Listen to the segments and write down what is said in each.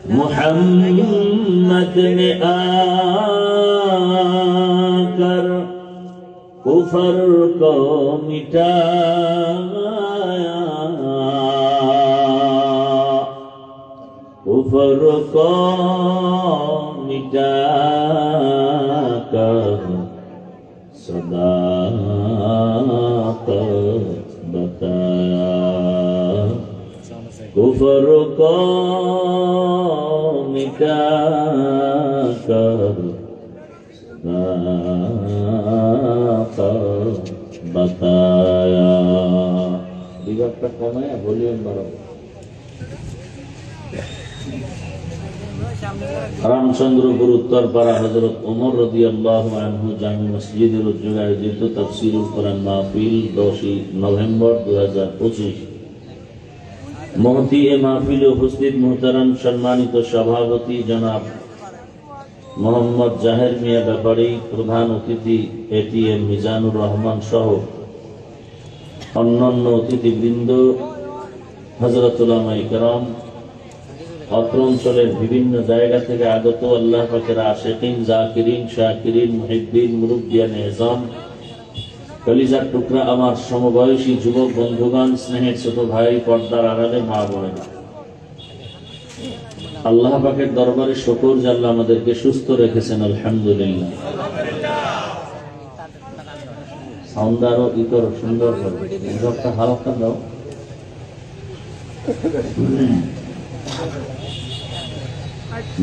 मोहम्मद ने आकर कुफर को मिटाया, कुफर को मिटाकर सदाकत बताया, कुफर को मिटाकर सदाकत बताया। दिगटটা কমায়া ভলিউম বাড়াও। রামচন্দ্রপুর উত্তরপাড়া হযরত ওমর রাদিয়াল্লাহু আনহু জামি মসজিদের উদ্যোগে আয়োজিত তাফসীরুল কোরআন মাহফিল 10 নভেম্বর 2025। মহতি এ মাহফিলে উপস্থিত মুহতারাম সম্মানিত সভাপতি জনাব মোহাম্মদ জাহের মিয়া ব্যাপারী, প্রধান অতিথি এটিএম মিজানুর রহমান সহ অন্যান্য অতিথিবৃন্দ, হযরত উলামায়ে কেরাম, অত্র অঞ্চলের বিভিন্ন জায়গা থেকে আগত আল্লাহ পাকের আশিকিন, জাকিরিন, শাকিরিন, মুহিব্বিন, মুরব্বিয়ানে এজাম, কলিজার টুকরা আমার সমবয়সী যুবক বন্ধুগণ, স্নেহের ছোট ভাই, পর্দার আড়ালে মা বোনেরা, আল্লাহ পাকের দরবারে শুকর যে আল্লাহ আমাদেরকে সুস্থ রেখেছেন, আলহামদুলিল্লাহ। সাউন্ড আরো ই করো, সুন্দর করো, একটা হালকা দাও।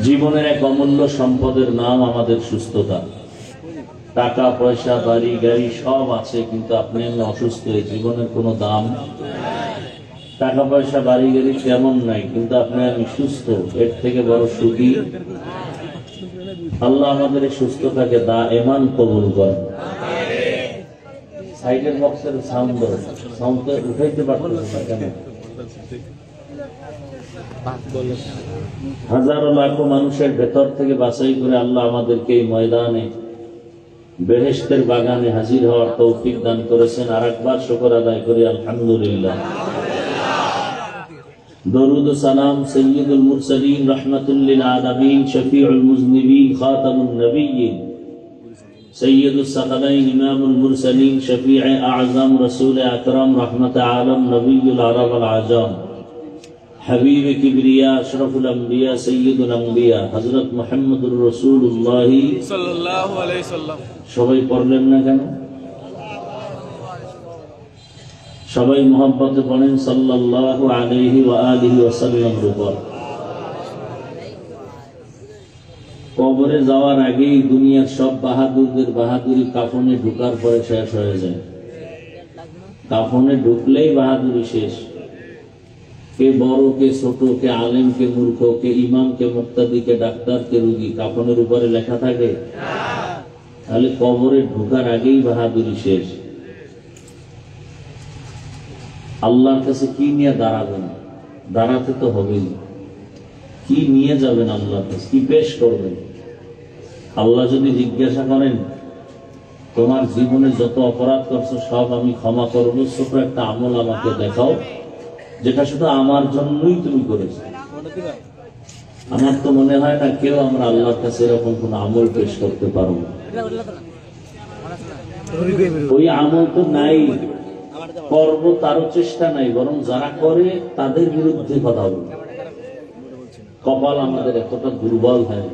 জীবনের এক অমূল্য সম্পদের নাম আমাদের সুস্থতা। টাকা পয়সা, বাড়ি গাড়ি সব আছে, কিন্তু আপনি আমি অসুস্থ, এই জীবনের কোনো দাম। টাকা পয়সা বাড়ি গাড়ি কেমন নাই, কিন্তু আপনি আমি সুস্থ, এর থেকে বড় সুখী আল্লাহ আমাদের এই সুস্থতাকে দায়েমান কবুল করেন। সাইডের বক্সের সাউন্ড উঠাইতে পারতেছেন না কেন? হাজারো লাখো মানুষের ভেতর থেকে বাছাই করে আল্লাহ আমাদেরকে এই ময়দানে বেহেশতের বাগানে হাজির হওয়ার তৌফিক দান করেছেন। আর একবার শুকর আদায় করি, আলহামদুলিল্লাহ। দরুদ ও সালাম সাইয়্যিদুল মুরসালিন, রাহমাতুল লিল আলামিন, শফিউল মুযনিবিন, খাতামুন নবিয়্যিন, সাইয়্যিদুস সাকালাইন, ইমামুল মুরসালিন, শফিয়ে আযম, রাসূল আকরাম, রাহমাত আলম, নবিয়্যুল আরব ওয়াল আজম, হাবিব কিবরিয়া, আশরাফুল আম্বিয়া, সাইয়্যিদুল আম্বিয়া, হযরত মুহাম্মদুর রাসূলুল্লাহ সাল্লাল্লাহু আলাইহি সাল্লাম। সবাই পড়লেন না কেন? সবাই মুহাব্বতে পড়েন সাল্লাল্লাহু আলাইহি ওয়া আলিহি ওয়াসাল্লাম। উপর কবরে যাওয়ার আগেই দুনিয়ার সব বাহাদুরদের বাহাদুরি কাফনে ঢোকার পরে শেষ হয়ে যায়। কাফনে ঢুকলেই বাহাদুরি শেষ। কে বড়, কে ছোট, কে আলেম, কে মূর্খ, কে ইমাম, কে মুক্তাদি, কে ডাক্তার, কে রোগী, কাফনের উপরে লেখা থাকে? তাহলে কবরে ঢোকার আগেই বাহাদুরি শেষ। আল্লাহর কাছে কি নিয়ে দাঁড়াবেন? দাঁড়াতে তো হবেই। কি নিয়ে যাবেন আল্লাহর কাছে? কি পেশ করবেন? আল্লাহ যদি জিজ্ঞাসা করেন তোমার জীবনে যত অপরাধ করছো সব আমি ক্ষমা করবো, ছোট একটা আমল আমাকে দেখাও যেটা শুধু আমার জন্যই তুমি করেছো। আমার তো মনে হয় না কেউ আমরা আল্লাহর কাছে এরকম কোন আমল পেশ করতে পারবো। ওই আমল তো নাই, করবো তারও চেষ্টা নাই, বরং যারা করে তাদের বিরুদ্ধে কথা বলবে। কপাল আমাদের এতটা দুর্বল হয়।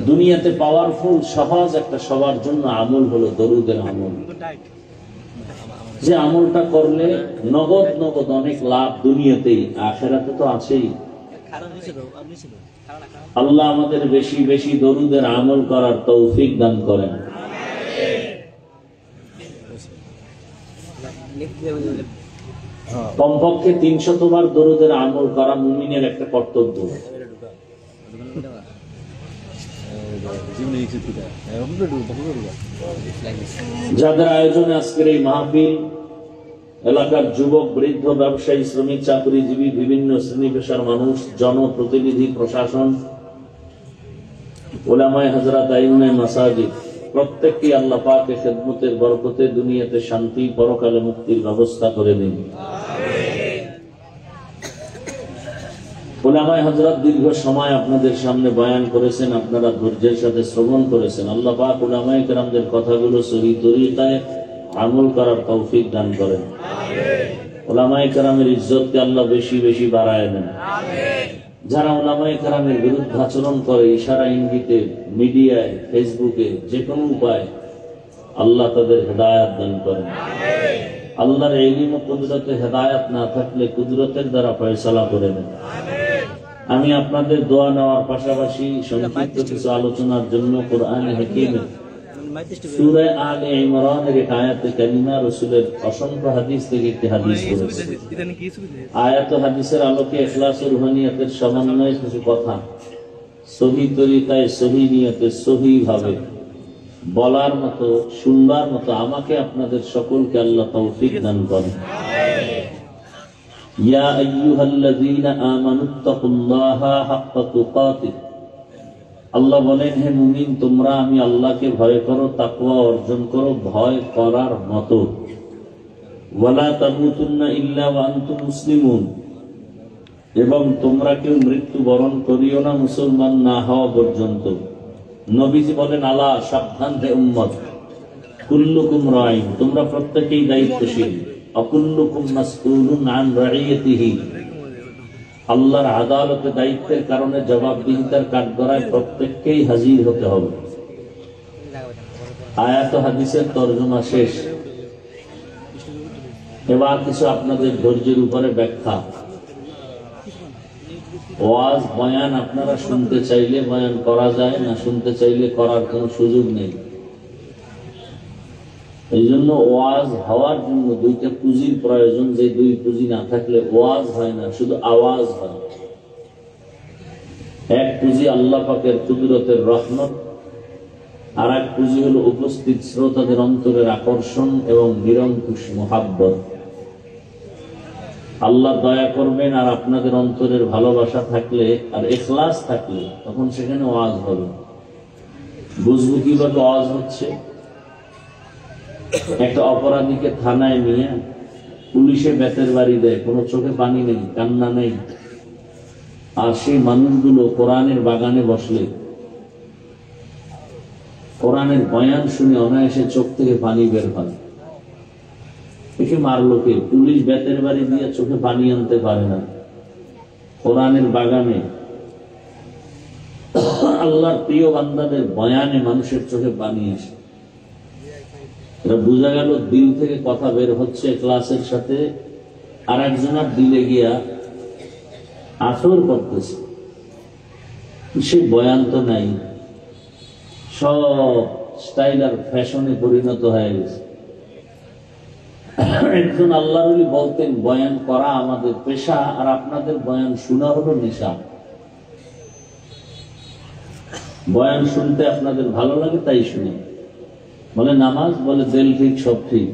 দুনিয়াতে পাওয়ারফুল সহজ একটা সবার জন্য আমল হলো দরুদের আমল, যে আমলটা করলে নগদ নগদ অনেক লাভ দুনিয়াতেই, আখিরাতে তো আছেই। আল্লাহ আমাদের বেশি বেশি দরুদের আমল করার তৌফিক দান করেন। কমপক্ষে 300 বার দরুদের আমল করা মুমিনের একটা কর্তব্য। যাদের আয়োজনে আজকের এই মাহফিল, এলাকার যুবক, বৃদ্ধ, ব্যবসায়ী, শ্রমিক, চাকরিজীবী, বিভিন্ন শ্রেণী পেশার মানুষ, জনপ্রতিনিধি, প্রশাসন, উলামায়ে হযরত, আইম্মায়ে মাসাজিদ, প্রত্যেককে আল্লাহ পাকের খেদমতের বরকতে দুনিয়াতে শান্তি, পরকালে মুক্তির ব্যবস্থা করে দিন। উলামায়ে হযরত দীর্ঘ সময় আপনাদের সামনে বয়ান করেছেন, আপনারা ধৈর্যের সাথে শ্রবণ করেছেন। আল্লাহ পাক উলামায়ে কেরামদের কথাগুলো সহি তরিকায় আমল করার তৌফিক দান করেন। উলামায়ে কেরামের ইজ্জতকে আল্লাহ বেশি বেশি বাড়ায় দেন। যারা উলামায়ে কেরামের বিরুদ্ধে আচরণ করে, ইশারা ইঙ্গিতে, মিডিয়ায়, ফেসবুকে, যে কোনো উপায়, আল্লাহ তাদের হেদায়েত দান করেন। আল্লাহর ইলম ও কুদরতে হেদায়েত না থাকলে কুদরতের দ্বারা ফয়সালা করে দেন। আমি আপনাদের দোয়া নেওয়ার পাশাপাশি সংক্ষিপ্ত কিছু আলোচনার জন্য কোরআনে হাকীমের সূরা আলে ইমরানের এক আয়াতে কারিমা, রাসূলের অসংখ্য হাদিস থেকে একটি হাদিস পড়েছি। আয়াত ও হাদিসের আলোকে ইখলাস ও রুহানিয়াতের সমন্বয়ে কিছু কথা সহি তরিকায়, সহি নিয়তে, সহি ভাবে বলার মতো, শুনবার মতো আমাকে আপনাদের সকলকে আল্লাহ তৌফিক দান করেন। ইয়া আইয়ুহাল্লাযীনা আমানুত্তাকুল্লাহা হাক্কা তুকাতিহ, আল্লাহ বলেন, হে মুমিন, তোমরা আমি আল্লাহকে ভয় করো, তাকওয়া অর্জন করো ভয় করার মতো। ওয়ালা তামুতুন্না ইল্লা ওয়া আনতুম মুসলিমুন, এবং তোমরা কেউ মৃত্যু বরণ করিও না মুসলমান না হওয়া পর্যন্ত। নবীজি বলেন, আলা, সাবধান হে উম্মত, কুল্লুকুম রাইন, তোমরা প্রত্যেকেই দায়িত্বশীল, অকুল্লুকুম মাসউলুন আন রাইয়াতিহি, আল্লাহর আদালতে দায়িত্বের কারণে জবাবদিহিতার কাঠগড়ায় প্রত্যেককেই হাজির হতে হবে। আয়াত হাদিসের তরজমা শেষ। এবার কিছু আপনাদের ধৈর্যের উপরে ব্যাখ্যা। ওয়াজ বয়ান আপনারা শুনতে চাইলে বয়ান করা যায়, না শুনতে চাইলে করার কোনো সুযোগ নেই। এই জন্য ওয়াজ হওয়ার জন্য দুইটা পুঁজির প্রয়োজন, যে দুই পুঁজি না থাকলে ওয়াজ হয় না, শুধু আওয়াজ হয়। এক পুঁজি আল্লাহ পাকের কুদরতের রহমত, আর এক পুঁজি হলো উপস্থিত শ্রোতাদের অন্তরের আকর্ষণ এবং নিরঙ্কুশ মুহাব্বত। আল্লাহ দয়া করবেন, আর আপনাদের অন্তরের ভালোবাসা থাকলে আর ইখলাস থাকলে তখন সেখানে ওয়াজ হবে। বুঝবো কিভাবে ওয়াজ হচ্ছে? একটা অপরাধীকে থানায় নিয়ে পুলিশে বেতের বাড়ি দেয়, কোনো চোখে পানি নেই, কান্না নেই, আর সেই মানুষগুলো কোরআনের বাগানে বসলে, কোরআনের বয়ান শুনে অনায়াসে চোখ থেকে পানি বের হয়। একে মারলো কে? পুলিশ বেতের বাড়ি দিয়ে চোখে পানি আনতে পারে না। কোরআনের বাগানে আল্লাহর প্রিয় বান্দাদের বয়ানে মানুষের চোখে পানি আসে। এটা বোঝা গেল দিল থেকে কথা বের হচ্ছে ক্লাসের সাথে, আর একজনের দিলে গিয়া আসর করতেছে। সে বয়ান তো নাই, সব স্টাইল আর ফ্যাশনে পরিণত হয়ে গেছে। একজন আল্লাহর ওলি বলতেন, বয়ান করা আমাদের পেশা, আর আপনাদের বয়ান শোনা হলো নেশা। বয়ান শুনতে আপনাদের ভালো লাগে তাই শুনে। বলে নামাজ, বলে দিল ঠিক, সব ঠিক,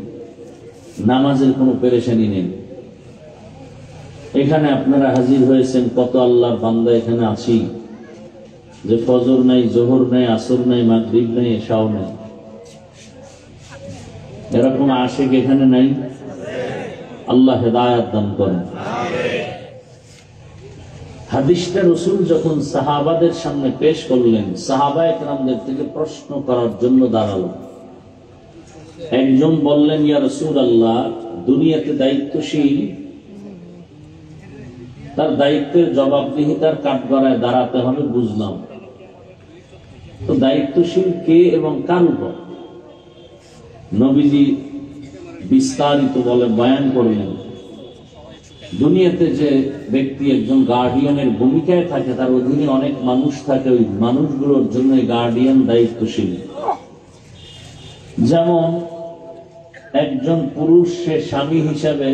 নামাজের কোনো পেরেশানি নেই। এখানে আপনারা হাজির হয়েছেন, কত আল্লাহর বান্দা এখানে আছি, যে ফজর নাই, জোহর নাই, আসর নাই, মাগরিব নাই, এশাও নাই। এরকম আশিক এখানে নাই? আল্লাহ হেদায়েত দান করেন। হাদিসটা রাসূল যখন সাহাবাদের সামনে পেশ করলেন, সাহাবায়ে কেরামদের থেকে প্রশ্ন করার জন্য দাঁড়ালো। একজন বললেন, ইয়া রাসূলুল্লাহ, দুনিয়াতে দায়িত্বশীল তার দায়িত্বের জবাবদিহিতার কাঠগড়ায় দাঁড়াতে হবে, বুঝলাম, তো দায়িত্বশীল কে এবং কার উপর? নবীজি বিস্তারিত বলে বয়ান করলেন। দুনিয়াতে যে ব্যক্তি একজন গার্ডিয়ানের ভূমিকায় থাকে, তার অধীনে অনেক মানুষ থাকে, ওই মানুষগুলোর জন্য গার্ডিয়ান দায়িত্বশীল। যেমন একজন পুরুষ, সে স্বামী হিসাবে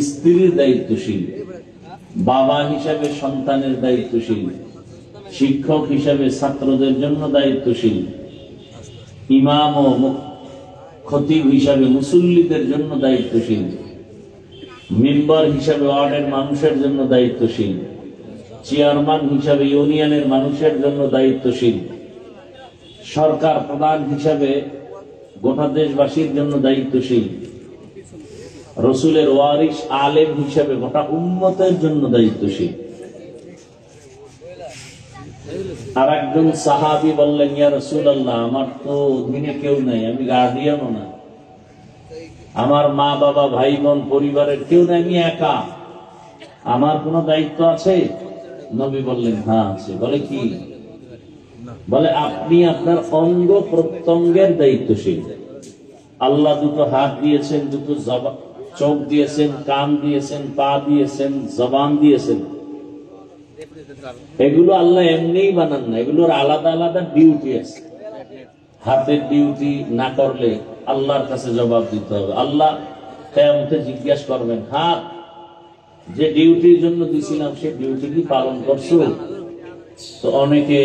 স্ত্রীর দায়িত্বশীল, বাবা হিসাবে সন্তানের দায়িত্বশীল, শিক্ষক হিসাবে ছাত্রদের জন্য দায়িত্বশীল, ইমাম ও খতিব হিসাবে মুসল্লিদের জন্য দায়িত্বশীল, মেম্বার হিসাবে ওয়ার্ডের মানুষের জন্য দায়িত্বশীল, চেয়ারম্যান হিসাবে ইউনিয়নের মানুষের জন্য দায়িত্বশীল, সরকার প্রধান হিসাবে গোটা দেশবাসীর জন্য দায়িত্বশীল, রসুলের ওয়ারিস আলেম হিসাবে গোটা উম্মতের জন্য দায়িত্বশীল। আর একজন সাহাবী বললেন, ইয়া রাসূলুল্লাহ, আমার তো অধীনে কেউ নাই, আমি গার্ডিয়ানও না, আমার মা বাবা ভাই বোন পরিবারের কেউ নাই, আমি একা, আমার কোনো দায়িত্ব আছে? নবী বললেন, হ্যাঁ আছে। বলে কি? বলে আপনি আপনার অঙ্গ প্রত্যঙ্গের দায়িত্বশীল। আল্লাহ দুটো হাত দিয়েছেন, দুটো চোখ দিয়েছেন, কান দিয়েছেন, পা দিয়েছেন, জবান দিয়েছেন। এগুলো আল্লাহ এমনিই বানান না, এগুলোর আলাদা আলাদা ডিউটি আছে। হাতের ডিউটি না করলে আল্লাহর কাছে জবাব দিতে হবে। আল্লাহ কিয়ামতে জিজ্ঞাসা করবেন, হাত যে ডিউটির জন্য দিছিলাম সে ডিউটি কি পালন করছো? তো অনেকে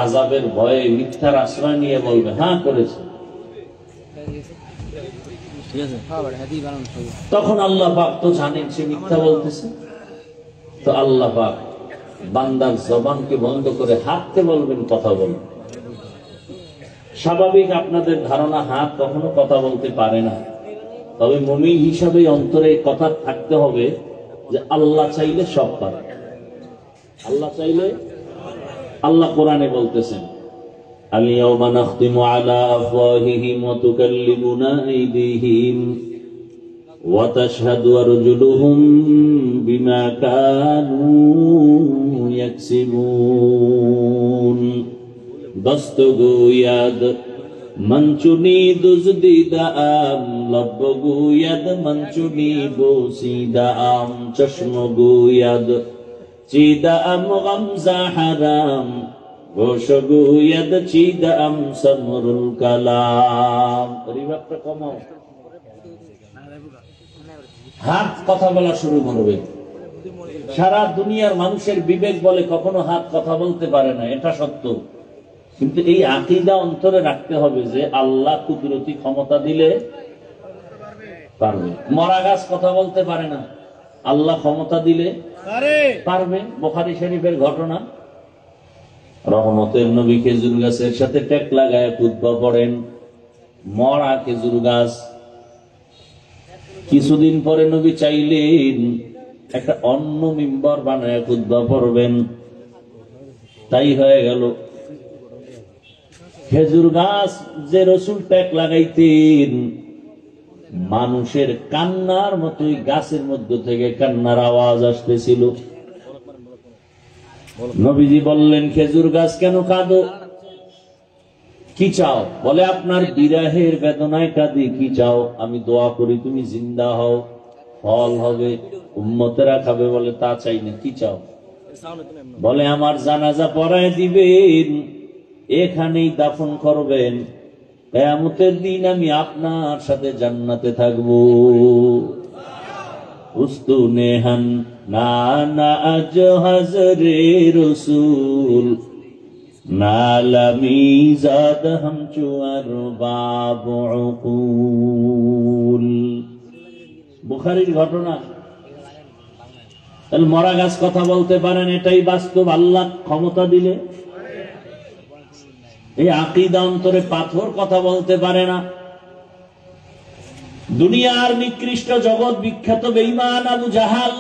আযাবের ভয়ে মিথ্যার আশ্রয় নিয়ে বলবে, হ্যাঁ করেছে। তখন আল্লাহ পাক তো জানেন সে মিথ্যা বলতেছে। তো আল্লাহ পাক বান্দার জবানকে বন্ধ করে হাতকে বলবেন কথা বলুন। স্বাভাবিক আপনাদের ধারণা হাত কখনো কথা বলতে পারে না, তবে মুমিন হিসাবে অন্তরে কথা থাকতে হবে যে আল্লাহ চাইলে সব পারে। আল্লাহ চাইলে, আল্লাহ কোরআনে বলতেছেন, আল-ইয়াওমা নাখতিমু আলা আফওয়াহিহিম ওয়া তুকাল্লিমুনা আইদিহিম ওয়া তাশহাদু আরজুলুহুম বিমা কানু ইয়াকসিবুন। দস্তগোয়াদ মঞ্চুনি দুজদিদাম, লব্বগোয়াদ মঞ্চুনি বসিদাম, চশমগোয়াদ চিদাম গামজা হারাম, ঘোষগোয়াদ চিদাম সমরুল কালাম। পরিবারটা কমাও, হাত কথা বলা শুরু করবে। সারা দুনিয়ার মানুষের বিবেক বলে কখনো হাত কথা বলতে পারে না, এটা সত্য। কিন্তু এই আকীদা অন্তরে রাখতে হবে যে আল্লাহ কুদরতি ক্ষমতা দিলে পারবে। মরা গাছ কথা বলতে পারে না, আল্লাহ ক্ষমতা দিলে পারবে। বুখারী শরীফের ঘটনা, রহমতের নবী খেজুর গাছের সাথে টেক লাগায় খুতবা পড়েন, মরা খেজুর গাছ। কিছুদিন পরে নবী চাইলেন একটা অন্য মিম্বর বানায় খুতবা পড়বেন, তাই হয়ে গেল। খেজুর গাছ যে রাসূল টেক লাগাইতেন, মানুষের কান্নার মতোই গাছের মধ্য থেকে কান্নার আওয়াজ আসতেছিল। নবীজি বললেন, খেজুর গাছ কেন কাঁদো? কি চাও? বলে আপনার বিরহের বেদনায় কাঁদি। কি চাও? আমি দোয়া করি তুমি জিন্দা হও, ফল হবে, উম্মতেরা খাবে। বলে তা চাই না। কি চাও? বলে আমার জানাজা পড়ায় দিবেন, এখানেই দাফন করবেন, কিয়ামতের দিন আমি আপনার সাথে জান্নাতে থাকবো। উস্তুনেহান নানা আজ হাজরে রসুল, নালামি জাদ হাম চুয়ার বাবুল। বুখারীর ঘটনা। তাহলে মরা গাছ কথা বলতে পারেন, এটাই বাস্তব। আল্লাহ ক্ষমতা দিলে। এই আকীদা অন্তরে পাথর কথা বলতে পারে না। দুনিয়ার নিকৃষ্ট জগৎ বিখ্যাত বেঈমান আবু জাহাল,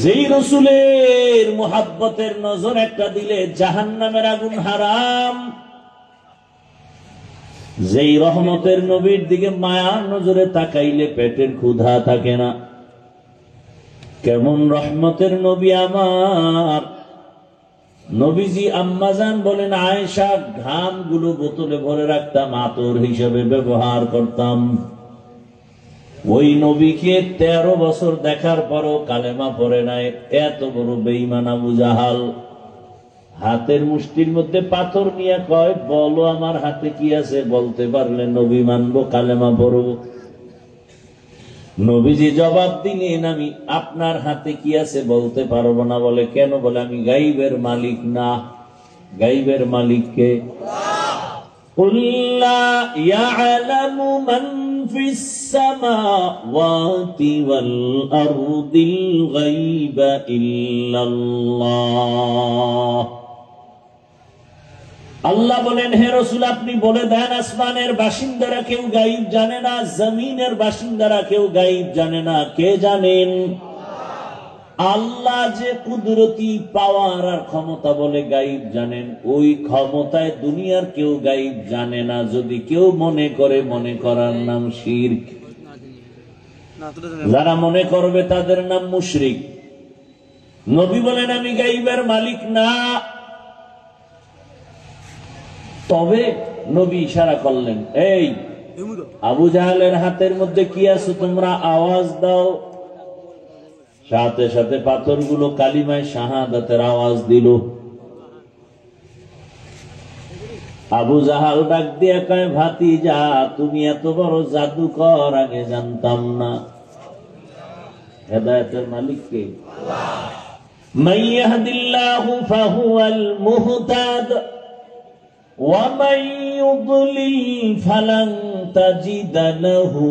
যেই রাসূলের মুহাব্বতের নজর একটা দিলে জাহান্নামের আগুন হারাম, যেই রহমতের নবীর দিকে মায়ার নজরে তাকাইলে পেটের ক্ষুধা থাকে না, কেমন রহমতের নবী আমার। নবীজি আম্মাজান বলেন, আয়েশা ঘাম গুলো বোতলে ভরে রাখতাম, আতর হিসেবে ব্যবহার করতাম। ওই নবীকে 13 বছর দেখার পরও কালেমা পড়ে নাই, এত বড় বেঈমান আবু জাহাল। হাতের মুষ্টির মধ্যে পাথর নিয়ে কয়, বলো আমার হাতে কি আছে, বলতে পারলে নবী মানবো, কালেমা পড়বো। নবীজি জবাব দিলেন, আমি আপনার হাতে কি আছে বলতে পারবো না। বলে কেন? বলে আমি গাইবের মালিক না। গাইবের মালিক কে? কুল লা ইয়ালামু মান ফিস সামাওয়াতি ওয়াল আরদিল গায়বা ইল্লাল্লাহ। আল্লাহ বলেন, হে রাসূল আপনি বলে দেন, আসমানের বাসিন্দারা কেউ গায়েব জানে না, জমিনের বাসিন্দারা কেউ গায়েব জানে না। কে জানেন? আল্লাহ যে কুদরতি পাওয়ার আর ক্ষমতা বলে গায়েব জানেন, ওই ক্ষমতায় দুনিয়ার কেউ গায়েব জানে না। যদি কেউ মনে করে, মনে করার নাম শিরক। যারা মনে করবে তাদের নাম মুশরিক। নবী বলেন আমি গায়েবের মালিক না। তবে নবী ইশারা করলেন, এই আবু জাহালের হাতের মধ্যে কি আছে তোমরা আওয়াজ দাও। সাথে সাথে পাথরগুলো কালিমায় শাহাদাতের আওয়াজ দিল। আবু জাহাল ডাক দিয়ে কয়, ভাতিজা তুমি এত বড় জাদুকর, আগে জানতাম না। হেদায়েতের মালিক কে? মান ইয়াহদিল্লাহু ফাহুয়াল মুহতাদ ওয়া মান ইউদ্লিল ফালান তাজিদ লাহু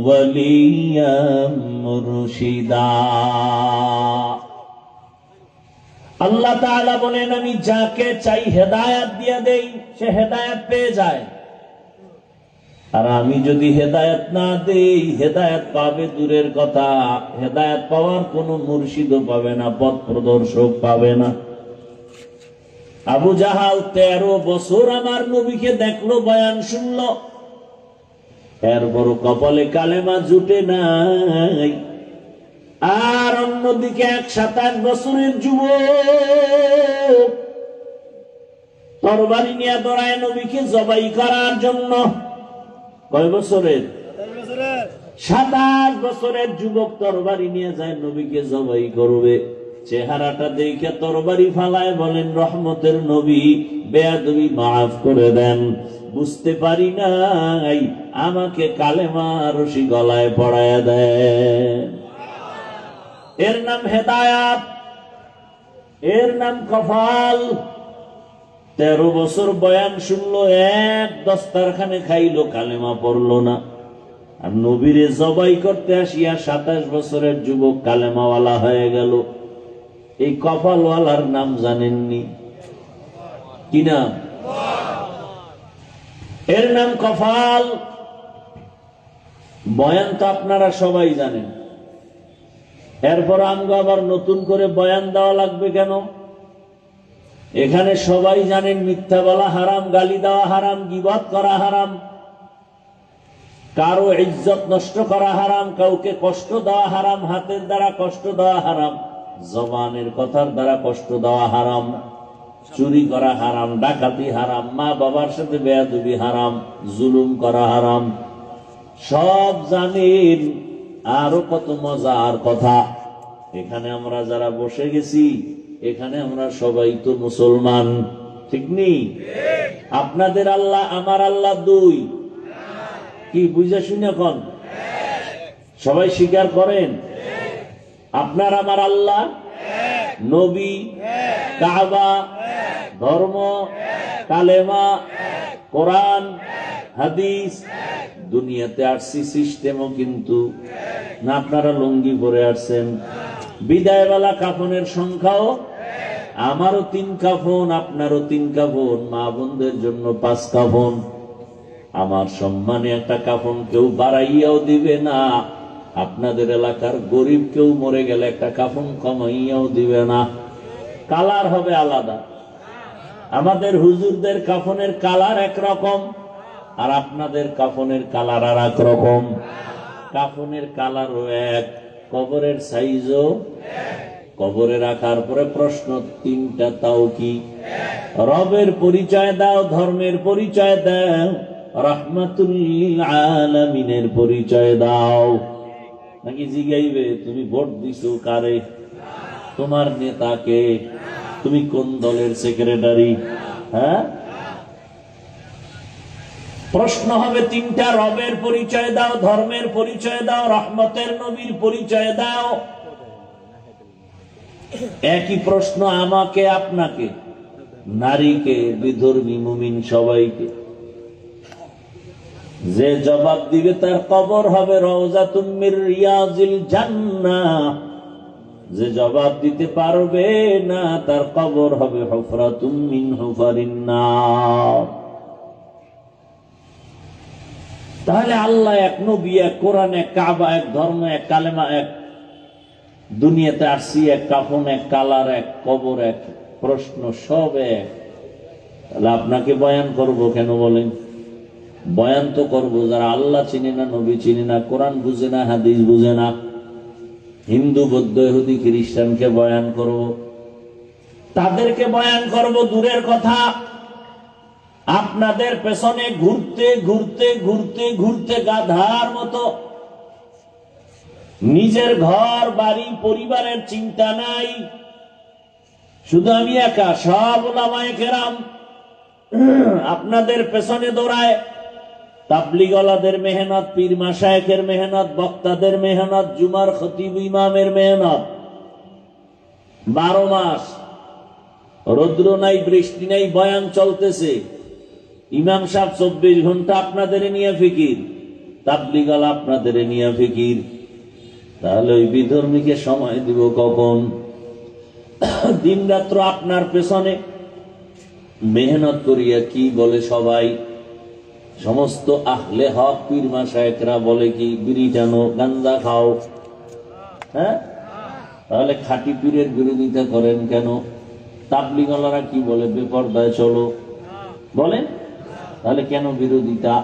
ওয়ালিয়াম মুরশিদা। আল্লাহ তাআলা বলেন, আমি যাকে চাই হেদায়েত দিয়ে দেই, সে হেদায়েত পেয়ে যায়। আর আমি যদি হেদায়েত না দেই, হেদায়েত পাবে দূরের কথা, হেদায়েত পাওয়ার কোন মুর্শিদও পাবে না, পথ প্রদর্শক পাবে না। আবু জাহাল 13 বছর আমার নবীকে দেখলো, বয়ান শুনলো, এরপর কপালে কালেমা জুটে নাই। আর অন্যদিকে 27 বছরের যুবক তরবারি নিয়ে দৌড়ায় নবীকে জবাই করার জন্য। কয় বছরের? 27 বছরের যুবক তরবারি নিয়ে যায় নবীকে জবাই করবে। চেহারাটা দেখে তরবারি ফালায়, বলেন রহমতের নবী, বেয়াদবি মাফ করে দেন, বুঝতে পারি নাই, আমাকে কালেমা রশি গলায় পড়ায় দেন। এর নাম হেদায়াত, এর নাম কফাল। 13 বছর বয়ান শুনলো, এক দস্তারখানে খাইলো, কালেমা পড়লো না। আর নবীরে জবাই করতে আসিয়া 27 বছরের যুবক কালেমাওয়ালা হয়ে গেল। এই কপালওয়ালার নাম জানেননি? কি নাম? এর নাম কপাল। বয়ান তো আপনারা সবাই জানেন, এরপর আমগো আবার নতুন করে বয়ান দেওয়া লাগবে কেন? এখানে সবাই জানেন মিথ্যা বলা হারাম, গালি দেওয়া হারাম, গীবত করা হারাম, কারো ইজ্জত নষ্ট করা হারাম, কাউকে কষ্ট দেওয়া হারাম, হাতের দ্বারা কষ্ট দেওয়া হারাম, জবানের কথার দ্বারা কষ্ট দেওয়া হারাম, চুরি করা হারাম, ডাকাতি হারাম, মা বাবার সাথে বেয়াদবি হারাম, জুলুম করা হারাম, সব জানেন। আরো কত মজার কথা। এখানে আমরা যারা বসে গেছি, এখানে আমরা সবাই তো মুসলমান, ঠিক নেই? আপনাদের আল্লাহ আমার আল্লাহ দুই, কি বুঝে শুনে এখন সবাই স্বীকার করেন? আপনার আমার আল্লাহ, নবী, কাবা, ধর্ম, কালেমা, কোরআন, হাদিস। দুনিয়াতে আসছি সিস্টেমও কিন্তু না। আপনারা লুঙ্গি পরে আসছেন, বিদায়বেলা কাফনের সংখ্যাও আমারও 3 কাফন, আপনারও 3 কাফন, মা বোনদের জন্য 5 কাফন। আমার সম্মানে একটা কাফন কেউ বাড়াইয়াও দিবে না। আপনাদের এলাকার গরিব কেউ মরে গেলে একটা কাফন কমাইয়াও দিবে না। কালার হবে আলাদা। আমাদের হুজুরদের কাফনের কালার একরকম, আর আপনাদের কাফনের কালার আর এক রকম। কাফনের কালারও এক, কবরের সাইজও, কবরে রাখার পরে প্রশ্ন 3টা, তাও কি? রবের পরিচয় দাও, ধর্মের পরিচয় দাও, রাহমাতুল লিল আলামিনের পরিচয় দাও। নাকি জিগাইবে তুমি ভোট দিছো কারে, তোমার নেতাকে, তুমি কোন দলের সেক্রেটারি? হ্যাঁ, প্রশ্ন হবে 3টা। রবের পরিচয় দাও, ধর্মের পরিচয় দাও, রহমতের নবীর পরিচয় দাও। একই প্রশ্ন আমাকে, আপনাকে, নারীকে, বিধর্মী, মুমিন, সবাইকে। যে জবাব দিবে তার কবর হবে রওজাতুম মির রিয়াজিল জান্নাহ। যে জবাব দিতে পারবে না তার কবর হবে হুফরাতুম মিন হুফারিন নার। তাহলে আল্লাহ এক, নবী এক, কোরআন এক, কাবা এক, ধর্ম এক, কালেমা এক। দুনিয়াতে আসছি এক, কাফন এক, কালার এক, কবর এক, প্রশ্ন সব এক। তাহলে আপনাকে বয়ান করব কেন বলেন? বয়ান তো করবো যারা আল্লাহ চিনে না, নবী চিনে না, কোরআন বুঝে না, হাদিস বুঝে না, হিন্দু, বৌদ্ধ, ইহুদি, খ্রিস্টানকে বয়ান করব, তাদেরকে বয়ান করব দূরের কথা। আপনাদের পেছনে ঘুরতে ঘুরতে ঘুরতে ঘুরতে গাধার মতো, নিজের ঘর বাড়ি পরিবারের চিন্তা নাই, শুধু আমি একা, সব ওলামায়ে কেরাম আপনাদের পেছনে দৌড়ায়। তাবলীগওয়ালাদের মেহনত, পীর মাশায়েখের মেহনত, বক্তাদের মেহনত, জুমার খতিব ইমামের মেহনত, 12 মাস রৌদ্র নাই বৃষ্টি নাই বয়ান চলতেছে। ইমাম সাহেব 24 ঘন্টা আপনাদের নিয়ে ফিকির, তাবলীগওয়ালা আপনাদের নিয়ে ফিকির। তাহলে ওই বিধর্মীকে সময় দিব কখন? দিন রাত্র আপনার পেছনে মেহনত করিয়া কি বলে সবাই? সমস্ত আহলে হক পীর মাশায়েখরা বলে কি? বিড়ি টানো, গাঞ্জা খাও। হ্যাঁ, তাহলে খাঁটি পীরের বিরোধিতা করেন কেন? তাবলীগওয়ালারা কি বলে? বেপরদায় চলো বলেন, তাহলে কেন বিরোধিতা?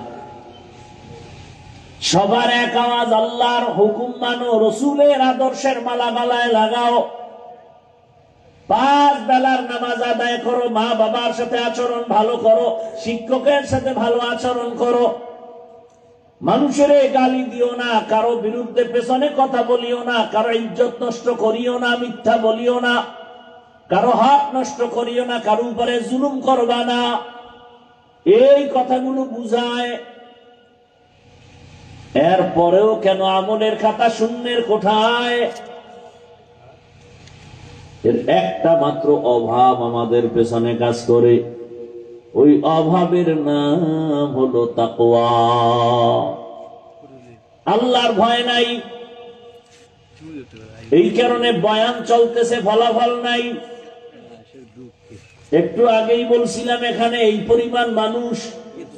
সবার এক আওয়াজ, আল্লাহর হুকুম মানো, রসুলের আদর্শের মালা গলায় লাগাও, 5 বেলার নামাজ আদায় করো, মা বাবার সাথে আচরণ ভালো করো, শিক্ষকের সাথে ভালো আচরণ করো, মানুষের গালি দিও না, কারো বিরুদ্ধে পেছনে কথা বলিও না, কারো ইজ্জত নষ্ট করিও না, মিথ্যা বলিও না, কারো হক নষ্ট করিও না, কারো উপরে জুলুম করবা না। এই কথাগুলো বুঝায়। এরপরেও কেন আমলের খাতা শূন্যের কোঠায়? এর একটা মাত্র অভাব আমাদের পেছনে কাজ করে, ওই অভাবের নাম হলো তাকওয়া। আল্লাহর ভয় নাই, এই কারণে বয়ান চলতেছে, ফলাফল নাই। একটু আগেই বলছিলাম এখানে এই পরিমাণ মানুষ,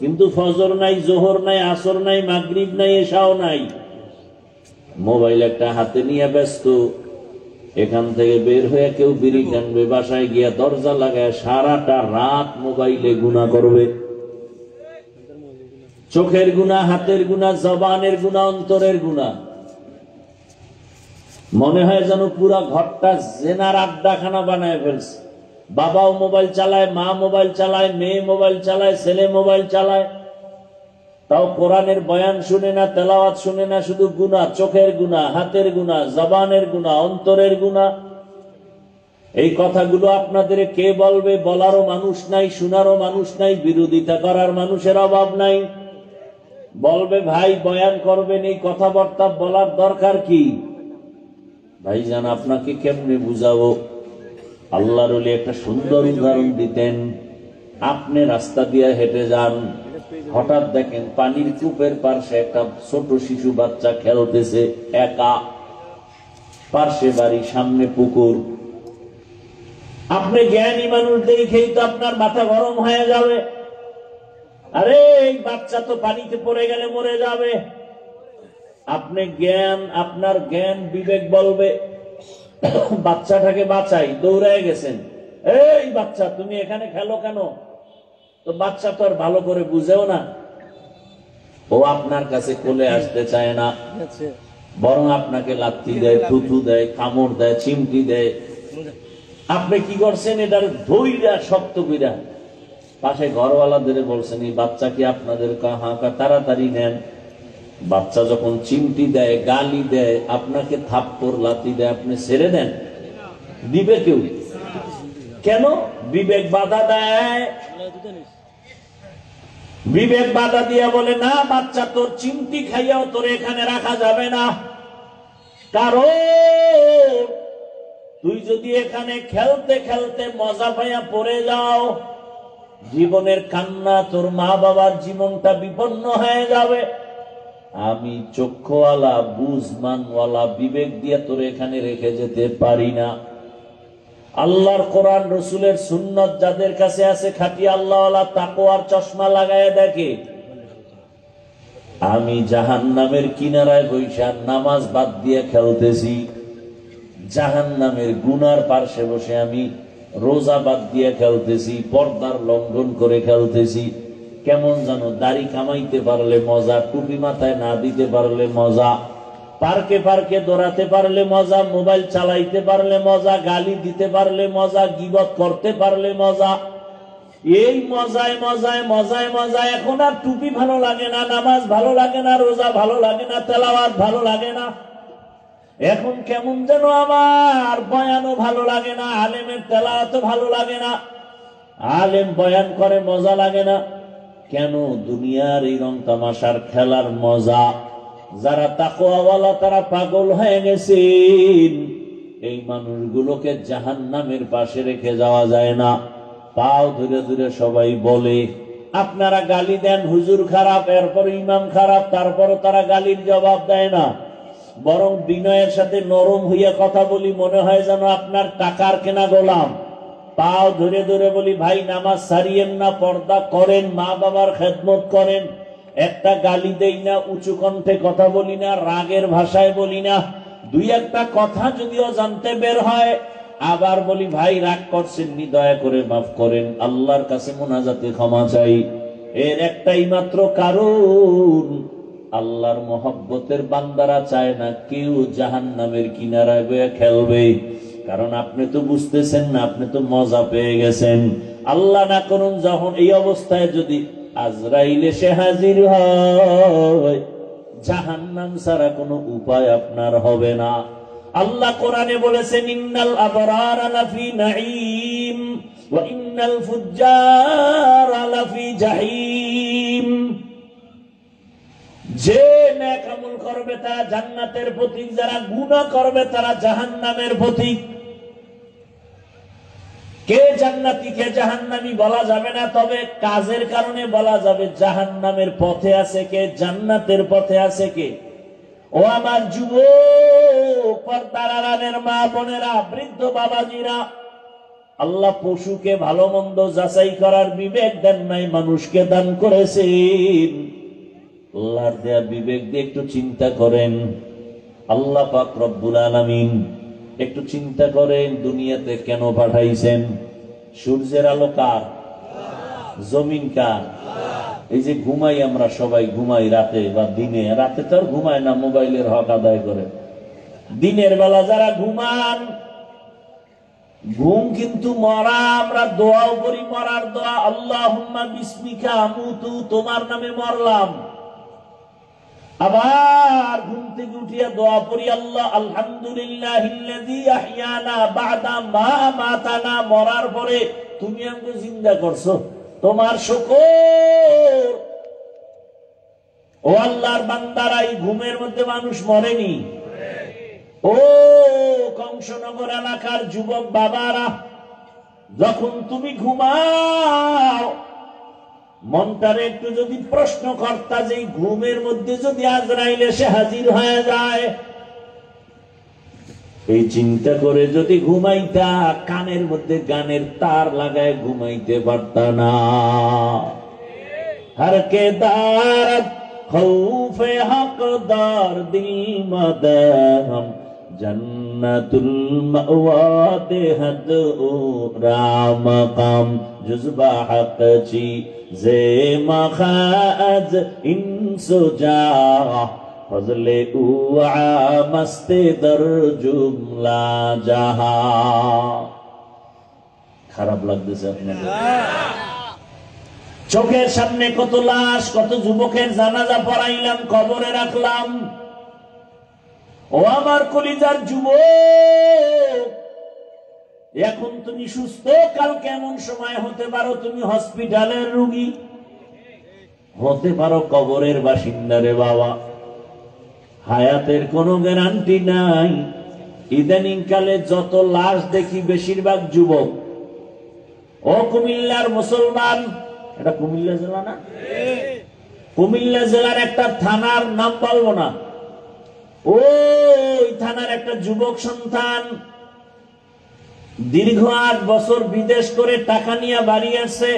কিন্তু ফজর নাই, জোহর নাই, আসর নাই, মাগরিব নাই, এশাও নাই। মোবাইল একটা হাতে নিয়ে ব্যস্ত, এখান থেকে বের হয়ে কেউ বিড়ি টানবে, বাসায় গিয়া দরজা লাগায় সারাটা রাত মোবাইলে গুনাহ করবে। চোখের গুনাহ, হাতের গুনাহ, জবানের গুনাহ, অন্তরের গুনাহ। মনে হয় যেন পুরা ঘরটা জেনার আড্ডাখানা বানায় ফেলছে। বাবাও মোবাইল চালায়, মা মোবাইল চালায়, মেয়ে মোবাইল চালায়, ছেলে মোবাইল চালায়, তাও কোরআনের বয়ান শুনে না, তেলাওয়াত শুনে না, শুধু গুনাহ, চোখের গুনাহ, হাতের গুনাহ, জবানের গুনাহ, অন্তরের গুনাহ। এই কথাগুলো আপনাদের কে বলবে? বলারও মানুষ নাই, শোনারও মানুষ নাই, বিরোধিতা করার মানুষের অভাব নাই। বলবে ভাই বয়ান করবেন, এই কথাবার্তা বলার দরকার কি? ভাইজান আপনাকে কেমনে বুঝাবো? আল্লাহর ওলি একটা সুন্দর উদাহরণ দিতেন। আপনি রাস্তা দিয়ে হেঁটে যান, হঠাৎ দেখেন পানির কূপের পাশে একটা ছোট শিশু বাচ্চা খেলতেছে একা, পাশে বাড়ি, সামনে পুকুর। আপনি জ্ঞানী মানুষ দেখেই তো আপনার মাথা গরম হয়ে যাবে, আরে এই বাচ্চা তো পানিতে পড়ে গেলে মরে যাবে। আপনি আপনার জ্ঞান বিবেক বলবে বাচ্চাটাকে বাঁচাই, দৌড়ায় গেছেন, এই বাচ্চা তুমি এখানে খেলো কেন? তো বাচ্চা তো আর ভালো করে বুঝেও না, ও আপনার কাছে কোলে আসতে চায় না, বরং আপনাকে লাথি দেয়, থুথু দেয়, কামড় দেয়, চিমটি দেয়। আপনি কি করছেন? এটার ধৈর্য শক্ত কইরা পাশে ঘরওয়ালাদের বলছেন, এই বাচ্চা কি আপনাদের? তাড়াতাড়ি নেন। বাচ্চা যখন চিমটি দেয়, গালি দেয়, আপনাকে থাপ্পড় লাথি দেয়, আপনি ছেড়ে দেন? দিবে কেউ? কেন? বিবেক বাধা দেয়। বিবেক বাধা দিয়া বলে না, বাচ্চা তোর চিমটি খাইয়াও তোর এখানে রাখা যাবে না, কারণ তুই যদি এখানে খেলতে খেলতে মজা পাইয়া পড়ে যাও, জীবনের কান্না, তোর মা বাবার জীবনটা বিপন্ন হয়ে যাবে। আমি চক্ষুওয়ালা, বুঝমানওয়ালা, বিবেক দিয়ে তোর এখানে রেখে যেতে পারি না। আল্লাহর কোরআন, রসুলের সুন্নত যাদের কাছে আছে, খাঁটি আল্লাহওয়ালা, তাকওয়ার চশমা লাগায় দেখে, আমি জাহান্নামের কিনারায় বৈশা নামাজ বাদ দিয়ে খেলতেছি, জাহান্নামের গুনার পার্শ্বে বসে আমি রোজা বাদ দিয়ে খেলতেছি, পর্দার লঙ্ঘন করে খেলতেছি, কেমন যেন দাড়ি কামাইতে পারলে মজা, টুপি মাথায় না দিতে পারলে মজা, পার্কে পার্কে দৌড়াতে পারলে মজা, মোবাইল চালাইতে পারলে মজা, গালি দিতে পারলে মজা, গীবত করতে পারলে মজা। এই মজায় মজায় মজায় মজায় এখন আর টুপি ভালো লাগে না, নামাজ ভালো লাগে না, রোজা ভালো লাগে না, তেলাওয়াত ভালো লাগে না। এখন কেমন যেন আমার বয়ানও ভালো লাগে না, আলেমের তেলাওয়াতও ভালো লাগে না, আলেম বয়ান করে মজা লাগে না। কেন? দুনিয়ার এই রং তামাশার খেলার মজা। যারা তাকওয়াওয়ালা তারা পাগল হয়ে গেছেন। এই মানুষগুলোকে জাহান্নামের পাশে রেখে যাওয়া যায় না। পাও ধরে ধরে সবাই বলে, আপনারা গালি দেন হুজুর খারাপ, এরপর ইমাম খারাপ, তারপরও তারা গালির জবাব দেয় না, বরং বিনয়ের সাথে নরম হইয়া কথা বলি, মনে হয় যেন আপনার টাকার কেনা গোলাম। পাও ধরে ধরে বলি, ভাই নামাজ ছাড়িয়েন না, পর্দা করেন, মা বাবার খেদমত করেন। একটা গালি দেই না, উঁচু কণ্ঠে কথা বলি না, রাগের ভাষায় বলি না, দুই একটা কথা যদিও জানতে বের হয় আবার বলি, ভাই রাগ করছেন নি, দয়া করে মাফ করেন, আল্লাহর কাছে মুনাজাতে ক্ষমা চাই। এর একটাই মাত্র কারণ, আল্লাহর মহব্বতের বান্দারা চায় না কেউ জাহান্নামের কিনারায় বয়ে খেলবে। কারণ আপনি তো বুঝতেছেন না, আপনি তো মজা পেয়ে গেছেন। আল্লাহ না করুন যখন এই অবস্থায় যদি আজরাইল এসে হাজির হয়, জাহান্নাম ছাড়া কোনো উপায় আপনার হবে না। আল্লাহ কোরআনে বলেছেন, ইন্নাল আবরারা লাফি নাঈম ওয়া ইন্নাল ফুজ্জারা লাফি জাহিম। যে নেক আমল করবে তারা জান্নাতের পথিক, যারা গুনাহ করবে তারা জাহান্নামের পথিক। কে জান্নাতি কে জাহান্নামী বলা যাবে না, তবে কাজের কারণে বলা যাবে জাহান্নামের পথে আছে কে, জান্নাতের পথে আছে কে। ও আমার যুবক, পর্দার আড়ালের মা বোনেরা, বৃদ্ধ বাবাজিরা, আল্লাহ পশুকে ভালো মন্দ যাচাই করার বিবেক দেন নাই, মানুষকে দান করেছেন। আল্লাহর দেয়া বিবেক দিয়ে একটু চিন্তা করেন। আল্লাহ পাক রব্বুল আলামিন একটু চিন্তা করেন, দুনিয়াতে কেন পাঠাইছেন? সূর্যের আলো কার? জমিন কার? এই যে ঘুমাই আমরা, সবাই ঘুমাই রাতে বা দিনে, রাতে তো আর ঘুমায় না, মোবাইলের হক আদায় করে। দিনের বেলা যারা ঘুমান, ঘুম কিন্তু মরা। আমরা দোয়াও করি, মরার দোয়া, আল্লাহুম্মা বিসমিকা আমুতু, তোমার নামে মরলাম। আবার ঘুম থেকে উঠিয়া দোয়া পড়ি, আল্লাহ আলহামদুলিল্লাহিল্লাযী আহইয়ানা বা'দা মা আমাতানা, মরার পরে তুমি আমাকে জিন্দা করছো, তোমার শুকর। ও আল্লাহর বান্দারা, এই ঘুমের মধ্যে মানুষ মরেনি। ও কংসনগর এলাকার যুবক বাবারা, যখন তুমি ঘুমাও, মনটারে একটু যদি প্রশ্ন করতা যে ঘুমের মধ্যে যদি আজরাইল এসে হাজির হয়ে যায়, এই চিন্তা করে যদি ঘুমাইতা, কানের মধ্যে গানের তার লাগায় ঘুমাইতে পারতা না। হর কে দারত খৌফে হকদার দিল মদহম, জন্নতুল মাওয়া দেহদ ও রাম কাম, জুজবা হক চি জে মখাজ ইনসুজা, ফজলে উআ মস্তে দর জুমলা জাহা। খারাপ লাগতেছে আপনাদের? চোখের সামনে কত লাশ, কত যুবকের জানাজা পড়াইলাম, কবরে রাখলাম। ও আমার কলিজার যুবক, এখন তুমি সুস্থ, কালকে এমন সময় হতে পারো তুমি হসপিটালের রোগী, হতে পারো কবরের বাসিন্দা। রে বাবা, হায়াতের কোনো গ্যারান্টি নাই। ইদানিং কালে যত লাশ দেখি বেশিরভাগ যুবক। ও কুমিল্লার মুসলমান, এটা কুমিল্লা জেলা না? কুমিল্লা জেলার একটা থানার নাম বলবো না, ওই থানার একটা যুবক সন্তান দীর্ঘ 8 বছর বিদেশ করে টাকা নিয়ে বাড়ি আসছে,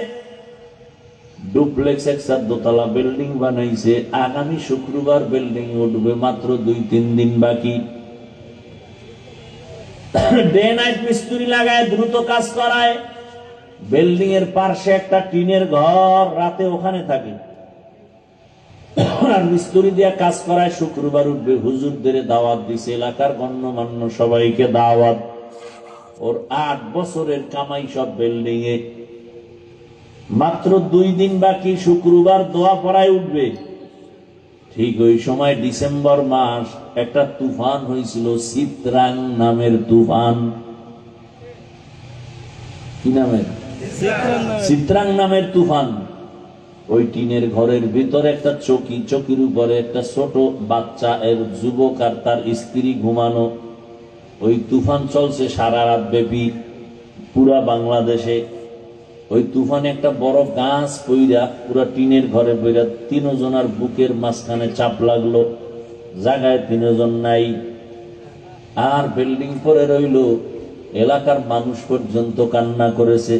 ডুপ্লেক্স একটা দোতলা বিল্ডিং বানাইছে। আগামী শুক্রবার বিল্ডিং উঠবে, মাত্র 2-3 দিন বাকি। ডে নাইট মিস্ত্রি লাগায়, দ্রুত কাজ করায়। বিল্ডিং এর পাশে একটা টিনের ঘর, রাতে ওখানে থাকে। আর মিস্ত্রি দিয়া কাজ করায়। শুক্রবার উঠবে, হুজুরদের দাওয়াত দিছে, এলাকার গণ্যমান্য সবাইকে দাওয়াত। ওর 8 বছরের কামাই সব বিল্ডিং এ। মাত্র 2 দিন বাকি, শুক্রবার দোয়া পড়ায় উঠবে। ঠিক ওই সময় ডিসেম্বর মাস, একটা তুফান হয়েছিল, চিত্রাং নামের তুফান। কি নামের? চিত্রাং নামের তুফান। ওই টিনের ঘরের ভিতরে একটা চকি, চকির উপরে একটা ছোট বাচ্চা, এর যুবক আর তার স্ত্রী ঘুমানো। ওই তুফান চলছে সারা রাত ব্যাপী পুরা বাংলাদেশে। ওই তুফানে একটা বড় গাছ পইরা পুরা টিনের ঘরে পইরা 3 জনের বুকের মাঝখানে চাপ লাগলো, জায়গায় 3 জন নাই। আর বিল্ডিং পরে রইল। এলাকার মানুষ পর্যন্ত কান্না করেছে।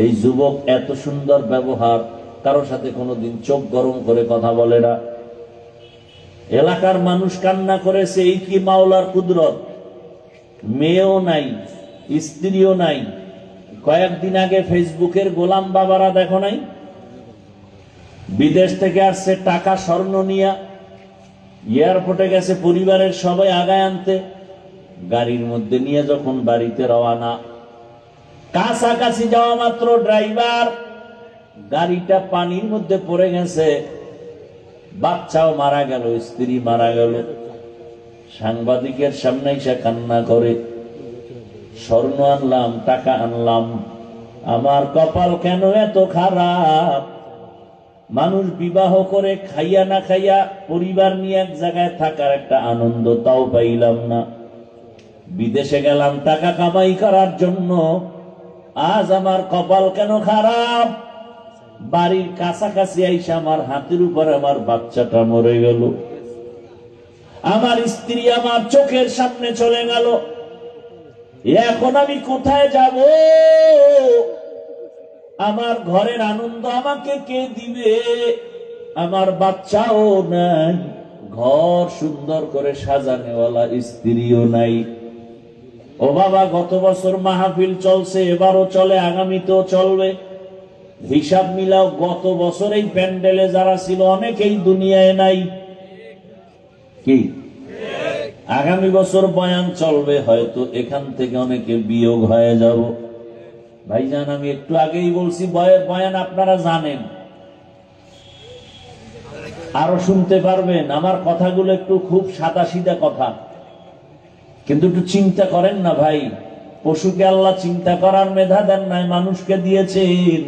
এই যুবক এত সুন্দর ব্যবহার, কারো সাথে কোনোদিন চোখ গরম করে কথা বলে না। এলাকার মানুষ কান্না করেছে। এই কি মাওলার কুদরত! মেয়েও নাই, স্ত্রীও নাই। কয়েকদিন আগে ফেসবুকের গোলাম বাবারা দেখো নাই? বিদেশ থেকে আসছে টাকা স্বর্ণ নিয়া, এয়ারপোর্টে গেছে পরিবারের সবাই আগায় আনতে। গাড়ির মধ্যে নিয়ে যখন বাড়িতে রওনা, কাছাকাছি যাওয়া মাত্র ড্রাইভার, গাড়িটা পানির মধ্যে পড়ে গেছে। বাচ্চাও মারা গেল, স্ত্রী মারা গেল। সাংবাদিকের সামনে এসে কান্না করে, স্বর্ণ আনলাম, টাকা আনলাম, আমার কপাল কেন এত খারাপ। মানুষ বিবাহ করে খাইয়া না খাইয়া পরিবার নিয়ে এক জায়গায় থাকার একটা আনন্দ তাও পাইলাম না। বিদেশে গেলাম টাকা কামাই করার জন্য, আজ আমার কপাল কেন খারাপ। বাড়ির কাছাকাছি আইসা আমার হাতের উপর আমার বাচ্চাটা মরে গেল। আমার স্ত্রী আমার চোখের সামনে চলে গেল। এখন আমি কোথায় যাব? আমার ঘরের আনন্দ আমাকে কে দিবে? আমার বাচ্চাও নাই, ঘর সুন্দর করে সাজানেওয়ালা স্ত্রীও নাই। ও বাবা, গত বছর মাহফিল চলছে, এবারও চলে, আগামীতেও চলবে। হিসাব মিলাও, গত বছর এই প্যান্ডেলে যারা ছিল অনেকেই দুনিয়ায় নাই। কি আগামী বছর বয়ান চলবে, হয়তো এখান থেকে অনেকে বিয়োগ হয়ে যাব। ভাইজান, আমি একটু আগেই বলছি বয়ান আপনারা জানেন, আরো শুনতে পারবেন। আমার কথাগুলো একটু খুব সাদা সিধা কথা, কিন্তু একটু চিন্তা করেন না ভাই। পশুকে আল্লাহ চিন্তা করার মেধা দেন নাই, মানুষকে দিয়েছেন।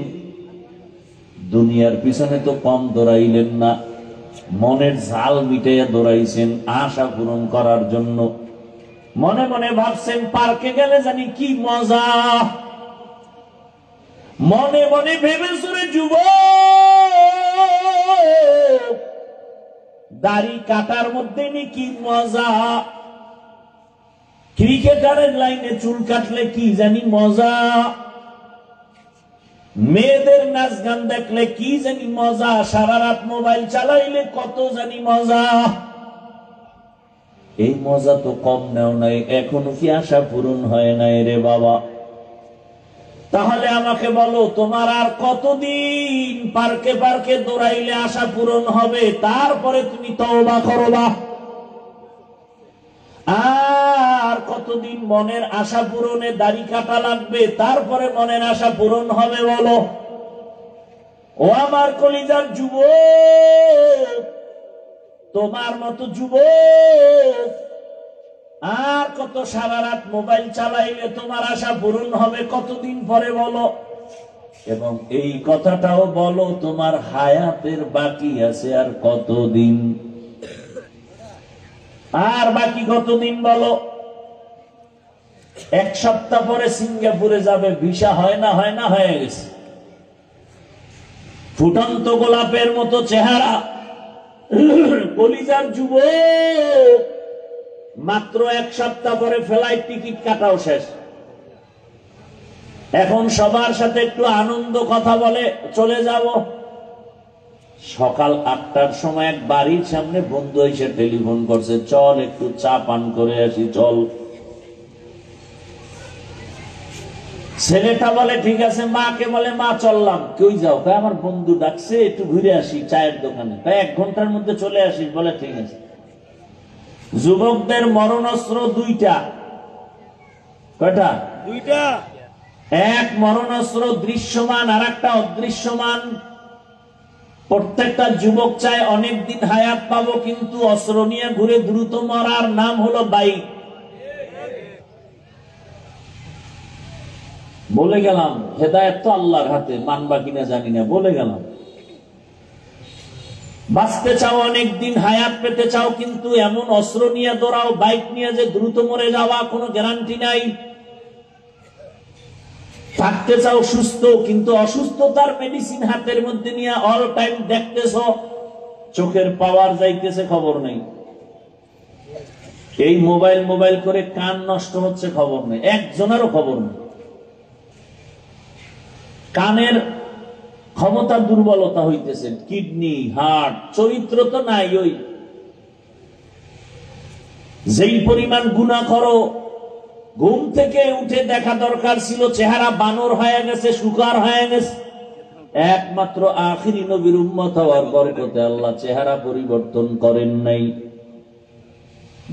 দুনিয়ার পিছনে তো কম দৌড়াইলেন না, মনের ঝাল মিটাইয়া দৌড়াইছেন আশা পূরণ করার জন্য। মনে মনে ভাবছেন পার্কে গেলে জানি কি মজা, মনে মনে ভেবেছেন যুবক দাড়ি কাটার মধ্যে কি মজা, ক্রিকেটারের লাইনে চুল কাটলে কি জানি মজা, মেয়েদের নাচ গান দেখলে কি জানি মজা, সারা রাত মোবাইল চালাইলে কত জানি মজা। এই মজা তো কম নেও নাই, এখনো কি আশা পূরণ হয় নাই রে বাবা? তাহলে আমাকে বলো, তোমার আর কতদিন পার্কে পার্কে দৌড়াইলে আশা পূরণ হবে? তারপরে তুমি তওবা করবা। আর কতদিন মনের আশা পূরণে দাড়ি কাটা লাগবে? তারপরে মনের আশা পূরণ হবে বলো? ও আমার কলিজার যুবক, তোমার মতো যুবক আর কত সারা রাত মোবাইল চালাইলে তোমার আশা পূরণ হবে কতদিন পরে বলো? এবং এই কথাটাও বলো, তোমার হায়াতের বাকি আছে আর কতদিন? আর বাকি কতদিন বলো? 1 সপ্তাহ পরে সিঙ্গাপুরে যাবে, ভিসা হয় না হয়ে গেছে। ফুটন্ত গোলাপের মতো চেহারা, কলিজার যুবক, মাত্র 1 সপ্তাহ পরে ফ্লাইট টিকিট কাটাও শেষ। এখন সবার সাথে একটু আনন্দ কথা বলে চলে যাব। সকাল 8টার সময় এক বাড়ির সামনে বন্ধু এসে টেলিফোন করছে, চল একটু চা পান করে আসি, চল। ছেলেটা বলে ঠিক আছে, মাকে বলে মা চললাম। কই যাও? আমার বন্ধু ডাকছে, একটু ঘুরে আসি চায়ের দোকানে। 1 ঘন্টার মধ্যে চলে আসিস। বলে ঠিক আছে। যুবকদের মরণাস্ত্র 2টা। কয়টা? 2টা। এক মরণাস্ত্র দৃশ্যমান, আর একটা অদৃশ্যমান। প্রত্যেকটা যুবক চায় অনেকদিন হায়াত পাবো, কিন্তু অস্ত্র নিয়ে ঘুরে দ্রুত মরার নাম হলো বাইক। বলে গেলাম, হেদায়েত তো আল্লাহর হাতে, মানবা কিনা জানি না, বলে গেলাম। বাঁচতে চাও, অনেকদিন হায়াত পেতে চাও, কিন্তু এমন অস্ত্র নিয়ে দৌড়াও, বাইক নিয়ে যে দ্রুত মরে যাওয়া কোনো গ্যারান্টি নাই। থাকতে চাও সুস্থ, কিন্তু অসুস্থতার মেডিসিন হাতের মধ্যে নিয়ে অল টাইম দেখতেছ, চোখের পাওয়ার যাইতেছে, খবর নেই। এই মোবাইল মোবাইল করে কান নষ্ট হচ্ছে, খবর নেই, একজনেরও খবর নেই। কানের ক্ষমতা দুর্বলতা হইতেছে, কিডনি, হার্ট, চরিত্র তো নাই। ওই যেই পরিমাণ গুনাহ করো, ঘুম থেকে উঠে দেখা দরকার ছিল চেহারা বানর হয়ে গেছে, শুকার হয়ে গেছে। একমাত্র আখিরি নবীর উম্মত হওয়ার বরকতে আল্লাহ চেহারা পরিবর্তন করেন নাই।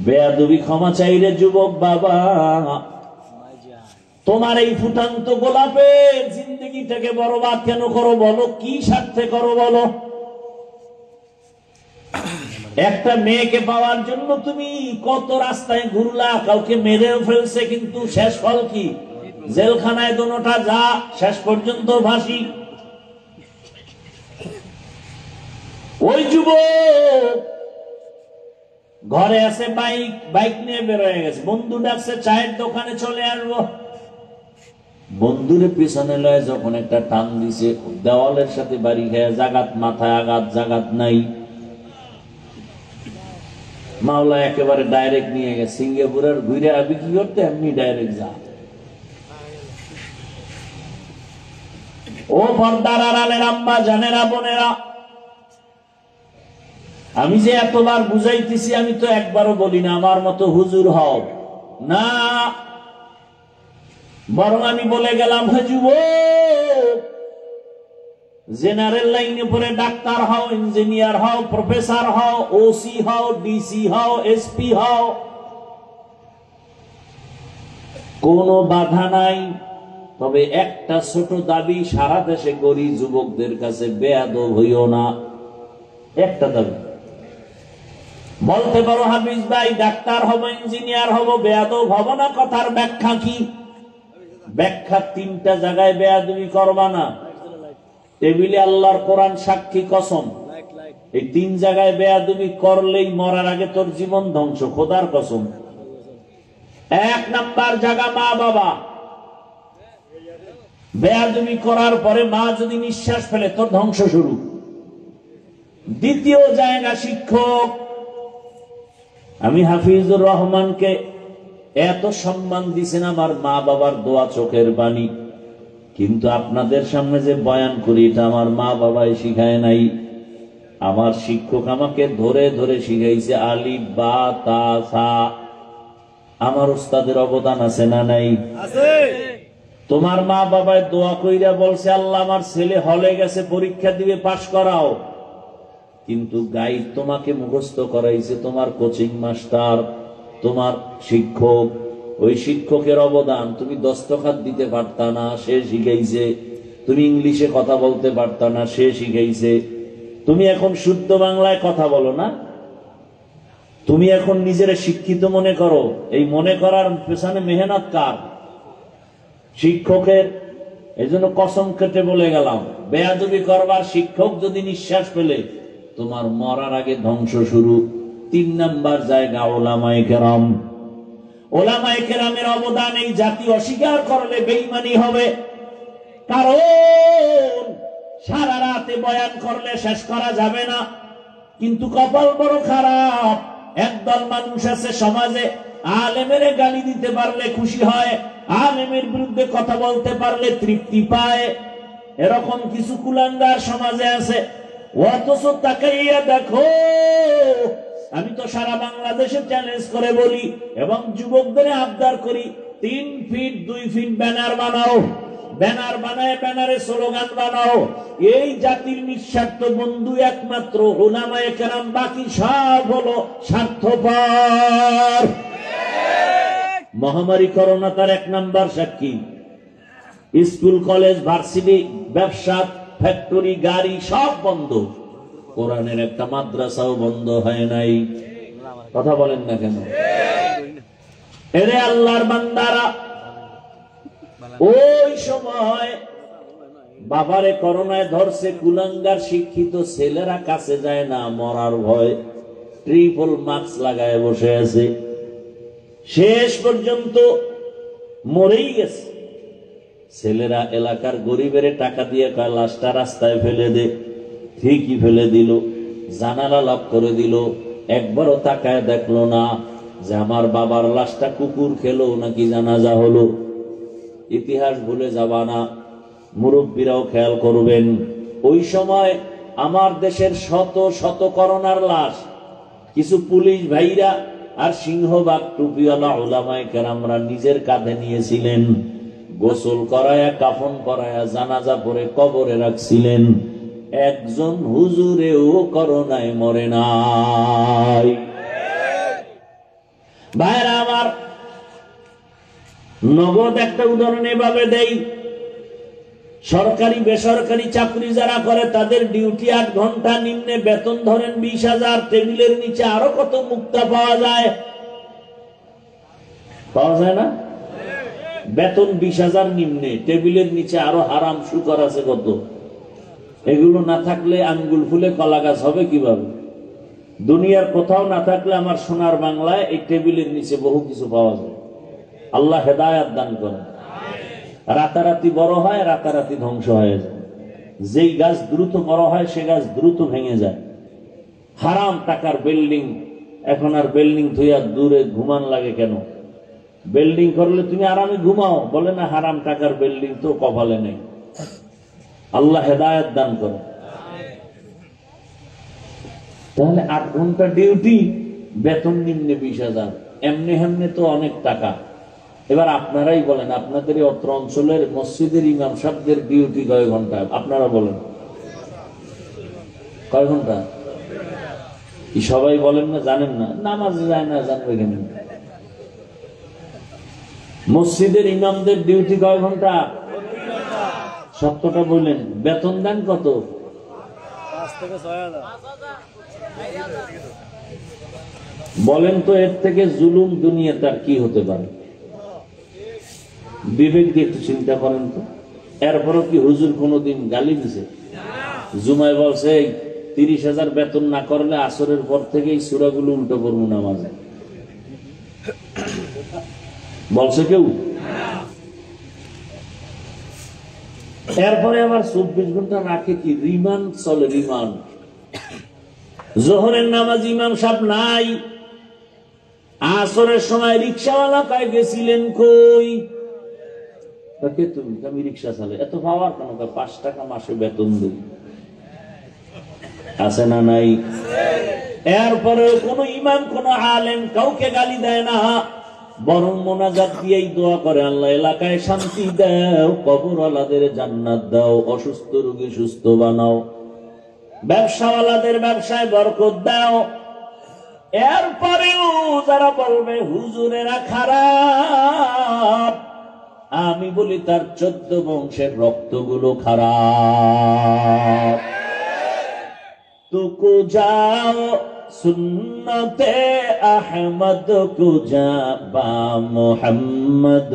বেয়াদবি ক্ষমা চাইরে যুবক বাবা, তোমার এই ফুটান্ত গোলাপের জিন্দগিটাকে বরবাদ কেন করো বলো? কি স্বার্থে করো বলো? একটা মেয়েকে পাওয়ার জন্য তুমি কত রাস্তায় ঘুরলা, কাউকে মেরেও ফেলছে, কিন্তু শেষ ফল কি? জেলখানায় দোনোটা যা, শেষ পর্যন্ত ফাঁসি। ওই যুবক ঘরে আছে, বাইক নিয়ে বের হয়ে গেছে, বন্ধু ডাকছে চায়ের দোকানে চলে আসবো। বন্ধুরে পিছনে লয়ে যখন একটা টান দিছে, দেওয়ালের সাথে বাড়ি খেয়ে জাগাত, মাথায় আঘাত, জাগাত নাই। মাওলা একেবারে ডাইরেক্ট নিয়ে গেছে সিঙ্গাপুরের, ঘুরে আবি কি করতে, এমনি ডাইরেক্ট যা। ও পর্দার আড়ালের আম্মা জানেরা, বোনেরা, আমি যে এতবার বুঝাইতেছি, আমি তো একবারও বলি না আমার মতো হুজুর হও না, বরং আমি বলে গেলাম, হে যুবক, জেনারেল লাইনে পড়ে ডাক্তার হও, ইঞ্জিনিয়ার হও, প্রফেসর হও, ওসি হও, ডিসি হও, এসপি হও, কোনো বাধা নাই। তবে একটা ছোট দাবি সারা দেশে করি, যুবকদের কাছে বেয়াদব হইও না। একটা দাবি বলতে পারো, হাফিজ ভাই ডাক্তার হব, ইঞ্জিনিয়ার হব, বেয়াদব হব না, কথার ব্যাখ্যা কি? ব্যাখ্যা 3টা জায়গায় বেয়াদবি করবা না। টেবিলে আল্লাহর কোরআন সাক্ষী, কসম, এই 3 জায়গায় বেয়াদবি করলেই মরার আগে তোর জীবন ধ্বংস, খোদার কসম। 1 নাম্বার জায়গা মা বাবা, বেয়াদবি করার পরে মা যদি নিঃশ্বাস ফেলে, তোর ধ্বংস শুরু। 2য় জায়গা শিক্ষক। আমি হাফিজুর রহমানকে এত সম্মান দিছেন, আমার মা বাবার দোয়া, চোখের বাণী, কিন্তু আপনাদের সামনে যে বয়ান করি, এটা আমার মা বাবাই শিখায় নাই। আমার শিক্ষক আমাকে ধরে ধরে শিখাইছে আলিফ, বা, তা, সা। আমার উস্তাদের অবদান আছে না নাই? আছে। তোমার মা বাবায় দোয়া কইরা বলছে, আল্লাহ আমার ছেলে হলে গেছে, পরীক্ষা দিবে, পাশ করাও। কিন্তু গাইড তোমাকে মুখস্থ করাইছে তোমার কোচিং মাস্টার, তোমার শিক্ষক। ওই শিক্ষকের অবদান, তুমি দস্তখত দিতে পারতা না, সে শিখাইছে। তুমি ইংলিশে কথা বলতে পারতা না, সে শিখাইছে। তুমি এখন শুদ্ধ বাংলায় কথা বলো না, তুমি এখন নিজের শিক্ষিত মনে করো। এই মনে করার পেছনে মেহনত কার? শিক্ষকের। এই জন্য কসম কেটে বলে গেলাম, বেয়াদবি করবার শিক্ষক যদি নিঃশ্বাস ফেলে, তোমার মরার আগে ধ্বংস শুরু। 3 নাম্বার জায়গা ওলামায়ে কেরাম। ওলামায়ে কেরামের অবদান এই জাতি অস্বীকার করলে বেঈমানি হবে। কারণ সারা রাতে বয়ান করলে শেষ করা যাবে না, কিন্তু কপাল বড় খারাপ। একদল মানুষ আছে সমাজে, আলেমের গালি দিতে পারলে খুশি হয়, আলেমের বিরুদ্ধে কথা বলতে পারলে তৃপ্তি পায়। এরকম কিছু কুলাঙ্গার সমাজে আছে। অথচ তাকাইয়া দেখো, আমি তো সারা বাংলাদেশে চ্যালেঞ্জ করে বলি এবং যুবকদের আবদার করি, 3 ফিট 2 ফিট ব্যানার বানাও, ব্যানার বানায় ব্যানারে স্লোগান বানাও। এই জাতির নিঃস্বার্থ বন্ধু একমাত্র উলামায়ে কেরাম, বাকি সব হলো স্বার্থপর। মহামারী করোনা তার 1 নাম্বার সাক্ষী। স্কুল কলেজ ভার্সিটি ব্যবসা ফ্যাক্টরি গাড়ি সব বন্ধ, কোরআনের একটা মাদ্রাসাও বন্ধ হয় নাই। কথা বলেন না কেন? এরে আল্লাহর বান্দারা, ওই সময় বাবারে করোনায় ধরছে, কুলাঙ্গার শিক্ষিত ছেলেরা কাছে যায় না, মরার ভয় ট্রিপল মাস্ক লাগায় বসে আছে, শেষ পর্যন্ত মরেই গেছে। ছেলেরা এলাকার গরিবের টাকা দিয়ে কয় লাশটা রাস্তায় ফেলে দে, ঠিকই ফেলে দিল, জানালা লক করে দিল, একবারও তাকায় দেখলো না যে আমার বাবার লাশটা কুকুর খেলো নাকি জানাজা হলো। ইতিহাস ভুলে যাবা না, মুরব্বীরাও খেয়াল করবেন। ওই সময় আমার দেশের শত শত করোনার লাশ কিছু পুলিশ ভাইরা আর সিংহবাগ টুপিওয়ালা উলামায়ে কেরামরা নিজের কাঁধে নিয়েছিলেন, গোসল করায়া কাফন করায়া জানাজা পরে কবরে রাখছিলেন। একজন হুজুরেও করোনায় মরে নাই। ভাইরা আমার, নগদ একটা উদাহরণ এভাবে দেই। সরকারি বেসরকারি চাকরি যারা করে তাদের ডিউটি 8 ঘন্টা, নিম্নে বেতন ধরেন 20,000, টেবিলের নিচে আরো কত মুক্তা পাওয়া যায়, পাওয়া যায় না? বেতন 20,000 নিম্নে, টেবিলের নিচে আরো হারাম শুকর আছে কত। এগুলো না থাকলে আঙ্গুল ফুলে কলা গাছ হবে কিভাবে? দুনিয়ার কোথাও না থাকলে আমার সোনার বাংলায় এই টেবিলের নিচে বহু কিছু পাওয়া যায়। আল্লাহ হেদায়াত দান করেন। রাতারাতি বড় হয়, রাতারাতি ধ্বংস হয়ে যায়। যেই গাছ দ্রুত বড় হয় সে গাছ দ্রুত ভেঙে যায়। হারাম টাকার বিল্ডিং, এখন আর বিল্ডিং থইয়া দূরে ঘুমান লাগে কেন? বিল্ডিং করলে তুমি আরামে ঘুমাও, বলে না হারাম টাকার বিল্ডিং তো কপালে নেই। আল্লাহ হেদায়াত দান করে। তাহলে 8 ঘন্টা ডিউটি, বেতন নিম্নে 20,000, এমনি হেমনে তো অনেক টাকা। এবার আপনারাই বলেন, আপনাদের অত্র অঞ্চলের মসজিদের ইমাম সাহেবদের ডিউটি কয় ঘন্টা? আপনারা বলেন কয় ঘন্টা? কি সবাই বলেন না? জানেন না? নামাজে যায় না, জানবে কেন? মসজিদের ইমামদের ডিউটি কয় ঘন্টা? 70টা বললেন। বেতন দেন কত? 5 থেকে 6,000। বলেন তো এর থেকে জুলুম দুনিয়াতে আর কি হতে পারে? বিবেক দিয়ে একটু চিন্তা করেন তো। এরপরও কি হুজুর কোনদিন গালি দিছে? জুমায় বলছে 30,000 বেতন না করলে আসরের পর থেকে এই সূরাগুলো উল্টো করবো নামাজে, বলছে কেউ? এরপরে আবার 24 ঘন্টা রাখে কি? রিমান্ড চলে, রিমান্ড। জোহরের নামাজ ইমাম সাহেব নাই, আসরের সময় রিক্সাওয়ালা কয় গেছিলেন কই? তুমি? আমি রিক্সা চালে। এত পাওয়ার কেন? 5 টাকা মাসে বেতন দিই। আছে না নাই? এরপরে কোন ইমাম কোন আলেম কাউকে গালি দেয় না, বরং মোনাজাত দিয়েই দোয়া করে, আল্লাহ এলাকায় শান্তি দাও, কবরওয়ালাদের জান্নাত দাও, অসুস্থ রোগী সুস্থ বানাও, ব্যবসাওয়ালাদের ব্যবসায় বরকত দাও। এরপরেও যারা বলবে হুজুরেরা খারাপ, আমি বলি তার 14 বংশের রক্তগুলো খারাপ। তুকু যাও সুন্নতে আহমদ কুজা বা মুহাম্মদ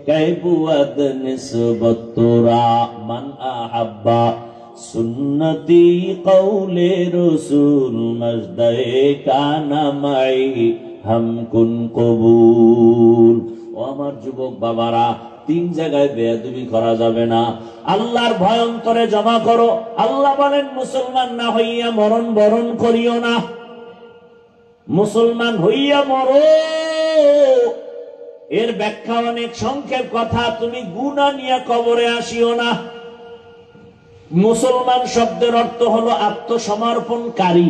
কাইবুয়াদ নিসবত তোরা মান আহাব্বা সুন্নতি কওলে রাসূল মজদায়ে কানা মাই হামকুন কবুল। ও আমার যুবক বাবারা, 3 জায়গায় বেয়াদবি করা যাবে না। আল্লাহর ভয় অন্তরে জমা করো। আল্লাহ বলেন মুসলমান না হইয়া মরণ বরণ করিও না, মুসলমান হইয়া মরো। এর ব্যাখ্যা অনেক সংক্ষেপ কথা, তুমি গুনাহ নিয়ে কবরে আসিও না। মুসলমান শব্দের অর্থ হলো আত্মসমর্পণকারী।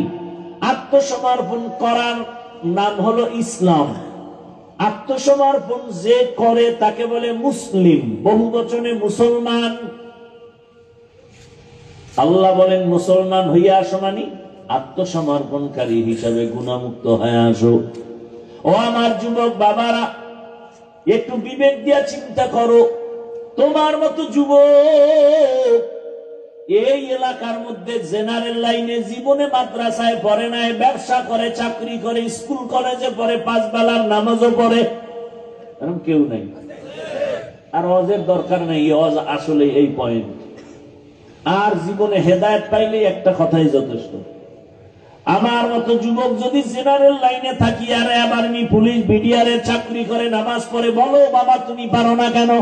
আত্মসমর্পণ করার নাম হলো ইসলাম। আত্মসমর্পণ যে করে তাকে বলে মুসলিম, বহু বচনে মুসলমান। আল্লাহ বলেন মুসলমান হইয়া আসো মানে আত্মসমর্পণকারী হিসাবে গুনাহমুক্ত হয়ে আসো। ও আমার যুবক বাবারা, একটু বিবেক দিয়া চিন্তা করো, তোমার মতো যুবক এই এলাকার মধ্যে জেনারেল লাইনে জীবনে মাদ্রাসায় পড়ে নাই, ব্যবসা করে, চাকরি করে, স্কুল কলেজে পড়ে, 5 বেলার নামাজও পড়ে, এরকম কেউ নাই। আর অজের দরকার নেই, অজ আসলে এই পয়েন্ট। আর জীবনে হেদায়েত পাইলে একটা কথাই যথেষ্ট। আমার মতো যুবক যদি জেনারেল লাইনে থাকি আর আর্মি, পুলিশ, বিডিআর চাকরি করে, নামাজ পড়ে, বলো বাবা তুমি পারো না কেন?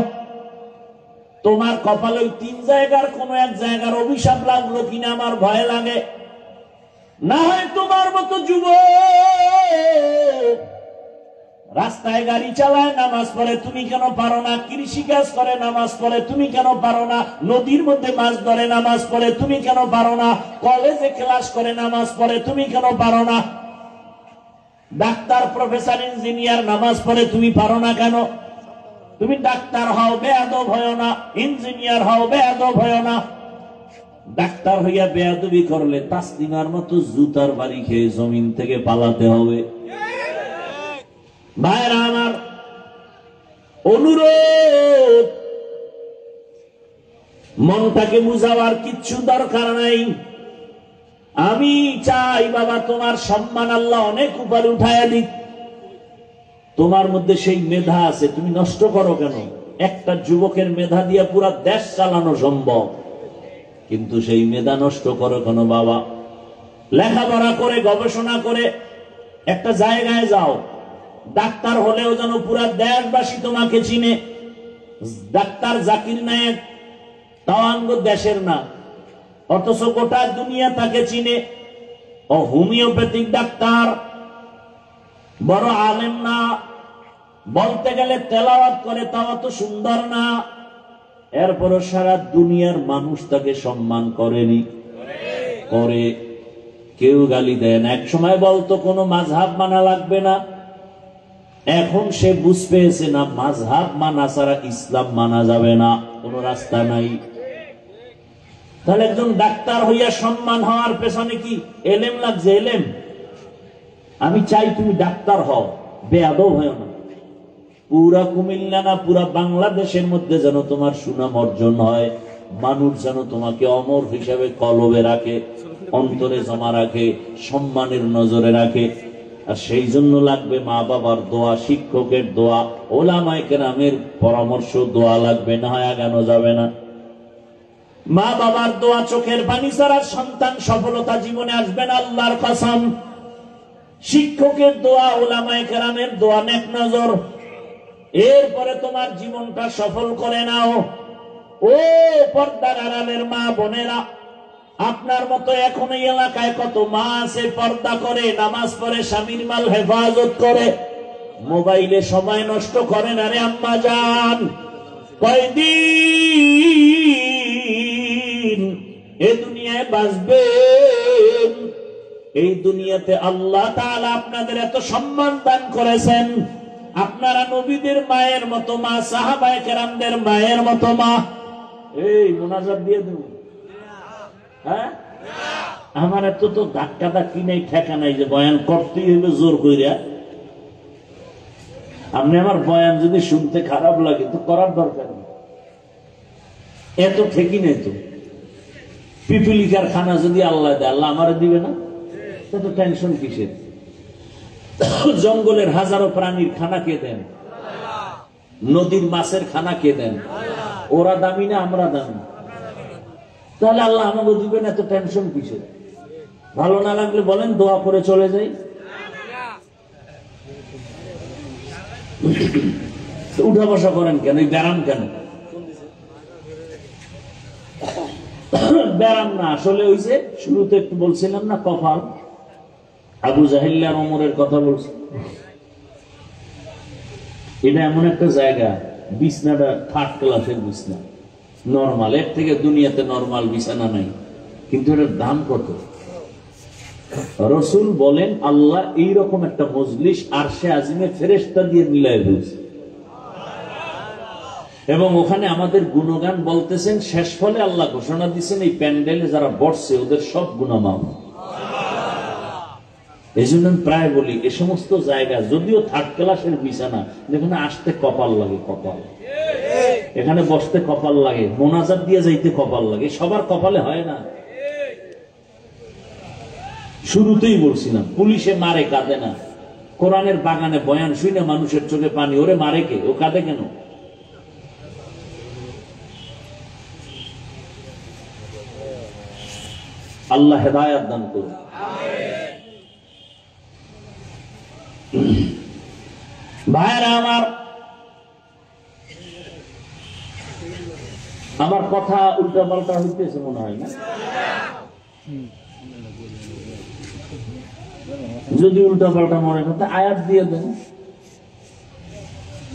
তোমার কপালে 3 জায়গার কোন এক জায়গার অভিশাপ লাগলো কিনা আমার ভয় লাগে। না হয় তোমার মতো যুবক রাস্তায় গাড়ি চালায়, নামাজ পড়ে, তুমি কেন পারো না? কৃষি কাজ করে, নামাজ পড়ে, তুমি কেন পারো না? নদীর মধ্যে মাছ ধরে, নামাজ পড়ে, তুমি কেন পারো না? কলেজে ক্লাস করে, নামাজ পড়ে, তুমি কেন পারো না? ডাক্তার, প্রফেসর, ইঞ্জিনিয়ার নামাজ পড়ে, তুমি পারো না কেন? তুমি ডাক্তার হও, বেয়াদব হয় না, ইঞ্জিনিয়ার হও, বেয়াদব হয় না। ডাক্তার হইয়া বেয়াদবি করলে তাসলিমার মতো জুতার বাড়ি খেয়ে জমিন থেকে পালাতে হবে। ভাইরা আমার, অনুরোধ, মনটাকে বুঝাবার কিচ্ছু দরকার নাই। আমি চাই বাবা তোমার সম্মান আল্লাহ অনেক উপরে উঠায়া দিক। তোমার মধ্যে সেই মেধা আছে, তুমি নষ্ট করো কেন? একটা যুবকের মেধা দিয়ে পুরা দেশ চালানো সম্ভব, কিন্তু সেই মেধা নষ্ট করো কেন বাবা? লেখাপড়া করে, গবেষণা করে একটা জায়গায় যাও, ডাক্তার হলেও যেন পুরা দেশবাসী তোমাকে চিনে। ডাক্তার জাকির নায়েক তাওয়াঙ্গ দেশের না, অথচ গোটা দুনিয়া তাকে চিনে। ও হোমিওপ্যাথিক ডাক্তার, বড় আলেম না, বলতে গেলে তেলাওয়াত করে, তাও তো সুন্দর না, এরপরও সারা দুনিয়ার মানুষ তাকে সম্মান করেনি, করে। কেউ গালি দেন। এক সময় বলতো কোনো মাযহাব মানা লাগবে না, এখন সে বুঝ পেয়েছে না, মাযহাব মানা ছাড়া ইসলাম মানা যাবে না, কোনো রাস্তা নাই। তাহলে একজন ডাক্তার হইয়া সম্মান হওয়ার পেছনে কি এলেম লাগছে? এলেম। আমি চাই তুমি ডাক্তার হও, বেয়াদব হয় না। পুরা কুমিল্লা না, পুরা বাংলাদেশের মধ্যে যেন তোমার সুনাম অর্জন হয়, মানুষ যেন তোমাকে অমর হিসাবে কলবে রাখে, অন্তরে জমা রাখে, সম্মানের নজরে রাখে। আর সেই জন্য লাগবে মা বাবার দোয়া, শিক্ষকের দোয়া, ওলামায়ে কেরামের পরামর্শ, দোয়া লাগবে, না হয় আগানো যাবে না। মা বাবার দোয়া, চোখের পানি ছাড়া সন্তান সফলতা জীবনে আসবে না, আল্লাহর কসম। শিক্ষকের দোয়া, ওলামায়ে কেরামের দোয়া, নেক নজর, এরপরে তোমার জীবনটা সফল করে নাও। ও পর্দার আড়ালের মা বোনেরা, আপনার মতো এখন এই এলাকায় কত মা আছে পর্দা করে, নামাজ পড়ে, স্বামীর মাল হেফাজত করে, মোবাইলে সময় নষ্ট করে না রে আম্মা জান। কয়দিন এ দুনিয়ায় বাঁচবেন? এই দুনিয়াতে আল্লাহ তাআলা আপনাদের এত সম্মান দান করেছেন, আপনারা নবীদের মায়ের মতো মা, সাহাবায়ে কেরামদের মায়ের মতো মা। এই মুনাজাত দিয়ে দেব, হ্যাঁ? আমার এত তো ধাক্কা ধাক্কি নেই, ঠেকা নাই যে বয়ান করতেই হইবে জোর কইরা। আপনি আমার বয়ান যদি শুনতে খারাপ লাগে তো করার দরকার নেই, এত ঠেকি নেই তো। পিপিলিকার খানা যদি আল্লাহ দেয়, আল্লাহ আমারে দিবে না? এত টেনশন কিসের? জঙ্গলের হাজারো প্রাণীর খানা কে দেন? নদীর মাছের খানা কে দেন? ওরা দামি না আমরা দামি? তাহলে আল্লাহ আমাকে দিবেন, এত টেনশন কিসের? ভালো না লাগলে বলেন, দোয়া করে চলে যাই। উঠা বসা করেন কেন? ব্যারাম কেন? ব্যারাম না, আসলে ওই যে শুরুতে একটু বলছিলাম না, কপাল। আবু জাহেল আর ওমরের কথা বলছি। এটা এমন একটা জায়গা, বিছনাটা 3rd ক্লাসের বিছনা, নরমাল, এর থেকে দুনিয়াতে নরমাল বিছানা নাই, কিন্তু এটার দাম কত? রসুল বলেন আল্লাহ এইরকম একটা মজলিস আরশে আজিমে ফেরেশতা দিয়ে মিলাই বলছে, এবং ওখানে আমাদের গুণগান বলতেছেন। শেষ ফলে আল্লাহ ঘোষণা দিচ্ছেন এই প্যান্ডেলে যারা বসছে ওদের সব গুনাহ মাফ। এই জন্য প্রায় বলি এ সমস্ত জায়গা যদিও থার্ড ক্লাসের বিছানা, যেখানে আসতে কপাল লাগে, কপাল এখানে বসতে কপাল লাগে, মোনাজাত দিয়ে যাইতে কপাল লাগে, সবার কপালে হয় না। শুরুতেই বলছিলাম পুলিশে মারে কাঁদে না, কোরআনের বাগানে বয়ান শুনে মানুষের চোখে পানি, ওরে মারে কে, ও কাঁদে কেন? আল্লাহ হেদায়াত দান করুন। ভাইরা আমার কথা উল্টা পাল্টা হইতেছে মনে হয় না? যদি উল্টা পাল্টা মনে করতে আয়াত দিয়ে দেন,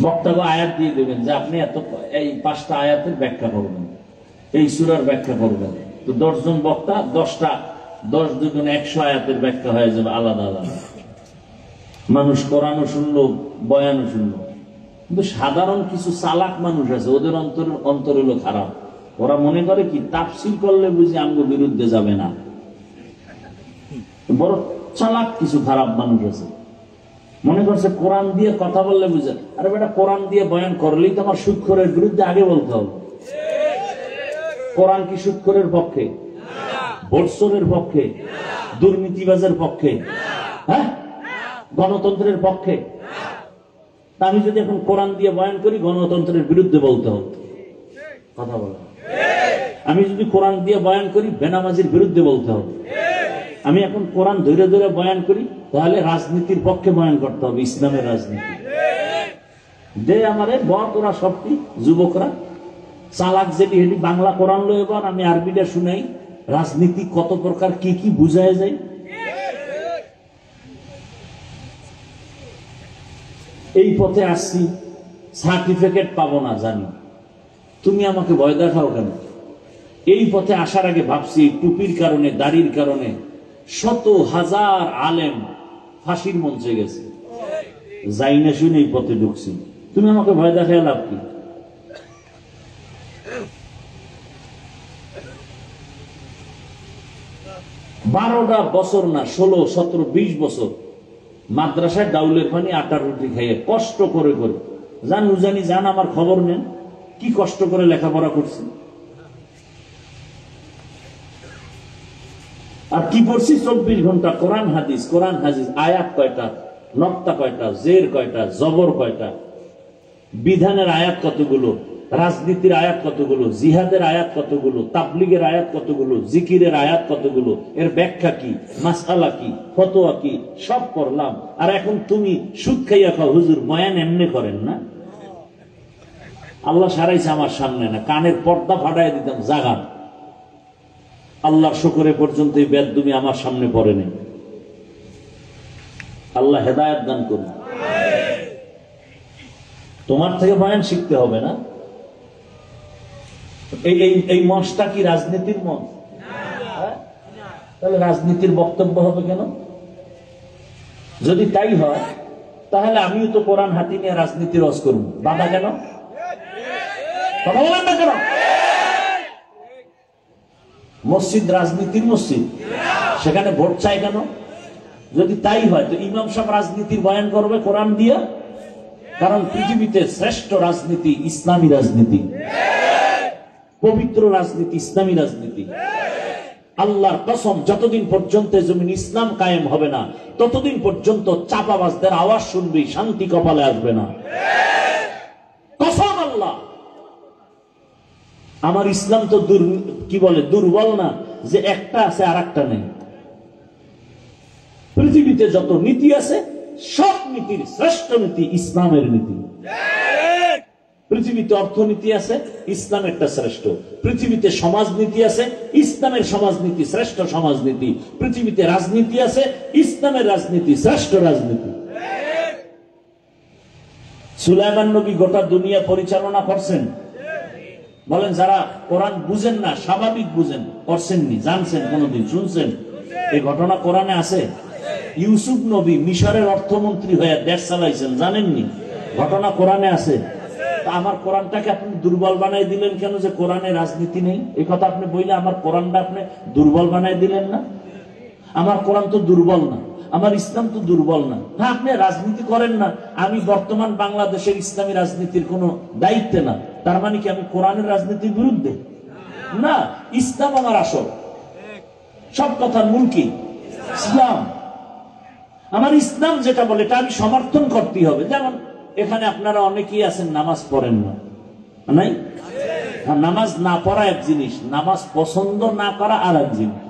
বক্তাকে আয়াত দিয়ে দেবেন যে আপনি এত এই 5টা আয়াতের ব্যাখ্যা করবেন, এই সূরার ব্যাখ্যা করবেন। তো 10 জন বক্তা 10টা 10 দুগুণ 100 আয়াতের ব্যাখ্যা হয়ে যাবে আলাদা আলাদা। মানুষ কোরআনও শুনলো, বয়ানও শুনলো। কিন্তু সাধারণ কিছু চালাক মানুষ আছে, ওদের অন্তর হলো খারাপ। ওরা মনে করে কি তাফসীর করলে বুঝি আমগো বিরুদ্ধে যাবে না। বড় চালাক কিছু খারাপ মানুষ আছে, মনে করছে কোরআন দিয়ে কথা বললে বুঝে, আরে বেটা কোরআন দিয়ে বয়ান করলেই তো আমার সুদখোরের বিরুদ্ধে আগে বলতে হবে। কোরআন কি সুদখোরের পক্ষে, ভোটচোরের পক্ষে, দুর্নীতিবাজের পক্ষে, হ্যাঁ, গণতন্ত্রের পক্ষে? আমি যদি এখন কোরআন দিয়ে বয়ান করি গণতন্ত্রের বিরুদ্ধে বলতে হবে, কথা বলা। আমি যদি কোরআন দিয়ে বয়ান করি বেনামাজির বিরুদ্ধে বলতে হবে। আমি এখন কোরআন ধরে ধরে বয়ান করি তাহলে রাজনীতির পক্ষে বয়ান করতে হবে, ইসলামের রাজনীতি। দে আমারে তোরা সবটি যুবকরা চালাক যেটি হেটি বাংলা কোরআন লো, এবার আমি আরবিটা শুনাই রাজনীতি কত প্রকার কি কি বুঝায় যায়। এই পথে আসছি, সার্টিফিকেট পাবো না জানি, তুমি আমাকে ভয় দেখাও কেন? এই পথে আসার আগে ভাবছি টুপির কারণে, দাড়ির কারণে শত হাজার আলেম ফাঁসির মঞ্চে গেছে, যাই না শুনে এই পথে ঢুকছি, তুমি আমাকে ভয় দেখায় লাভ কি? বারোটা বছর না 16, 17, 20 বছর মাদ্রাসায় ডাউলের পানি আটার রুটি খাইয়ে কষ্ট করে করে জান উজানি জান, আমার খবর নেন কি কষ্ট করে লেখাপড়া করছি। আর কি পড়ছি 24 ঘন্টা কোরআন হাদিস, কোরআন হাদিস। আয়াত কয়টা, নক্তা কয়টা, জের কয়টা, জবর কয়টা, বিধানের আয়াত কতগুলো, রাজনীতির আয়াত কতগুলো, জিহাদের আয়াত কতগুলো, তাবলিগের আয়াত কতগুলো, জিকিরের আয়াত কতগুলো, এর ব্যাখ্যা কি, মাসআলা কি, ফতোয়া কি, সব করলাম। আর এখন তুমি সুদ খাইয়া খাও, হুজুর বয়ান এমনি করেন না? আল্লাহ সারাইছে আমার সামনে না, কানের পর্দা ফাটাই দিতাম জাগা। আল্লাহর শুকরে পর্যন্ত এই বেদুমি আমার সামনে পড়ে নেই। আল্লাহ হেদায়েত দান করুন। তোমার থেকে বয়ান শিখতে হবে না? এই মঞ্চটা কি রাজনীতির মঞ্চ? তাহলে রাজনীতির বক্তব্য হবে কেন? যদি তাই হয় তাহলে আমিও তো কোরআন হাতি নিয়ে রাজনীতির রস করব, বাধা কেন? কথা বলেন না কেন? মসজিদ রাজনীতির মসজিদ, সেখানে ভোট চাই কেন? যদি তাই হয় তো ইমাম সাহেব রাজনীতির বয়ান করবে কোরআন দিয়া, কারণ পৃথিবীতে শ্রেষ্ঠ রাজনীতি ইসলামী রাজনীতি, পবিত্র রাজনীতি ইসলামী রাজনীতি। আল্লাহর কসম, যতদিন পর্যন্ত জমিন ইসলাম কায়েম হবে না ততদিন পর্যন্ত চাপাবাজদের আওয়াজ শুনবি, শান্তি কপালে আসবে না। কসম আল্লাহ, আমার ইসলাম তো কি বলে দুর্বল না যে একটা আছে আর একটা নেই। পৃথিবীতে যত নীতি আছে সব নীতির শ্রেষ্ঠ নীতি ইসলামের নীতি। পৃথিবীতে অর্থনীতি আছে, ইসলামেরটা শ্রেষ্ঠ। পৃথিবীতে সমাজনীতি আছে, ইসলামের সমাজনীতি শ্রেষ্ঠ সমাজনীতি। পৃথিবীতে রাজনীতি আছে, ইসলামের রাজনীতি শ্রেষ্ঠ রাজনীতি। সুলাইমান নবী গোটা দুনিয়া পরিচালনা করছেন। বলেন যারা কোরআন বুঝেন না, স্বাভাবিক বুঝেন, করছেননি, জানছেন, কোনদিন শুনছেন? এই ঘটনা কোরআনে আছে। ইউসুফ নবী মিশরের অর্থমন্ত্রী হয়ে দেশ চালাইছেন, জানেননি? ঘটনা কোরআনে আছে। আমার কোরআনটাকে আপনি দুর্বল বানাই দিলেন কেন, যে কোরআনে রাজনীতি নেই? এই কথা আপনি বললে আমার কোরআনটা আপনি দুর্বল বানাই দিলেন না? আমার কোরআন তো দুর্বল না, আমার ইসলাম তো দুর্বল না। হ্যাঁ, আপনি রাজনীতি করেন না, আমি বর্তমান বাংলাদেশের ইসলামী রাজনীতির কোনো দায়িত্বে না, তার মানে কি আমি কোরআনের রাজনীতির বিরুদ্ধে? না, ইসলাম আমার আসল, সব কথার মূল কি? ইসলাম। আমার ইসলাম যেটা বলে এটা আমি সমর্থন করতেই হবে। যেমন এখানে আপনারা অনেকেই আছেন নামাজ পড়েন না, নাই? নামাজ না পড়া এক জিনিস, নামাজ পছন্দ না করা আর এক জিনিস।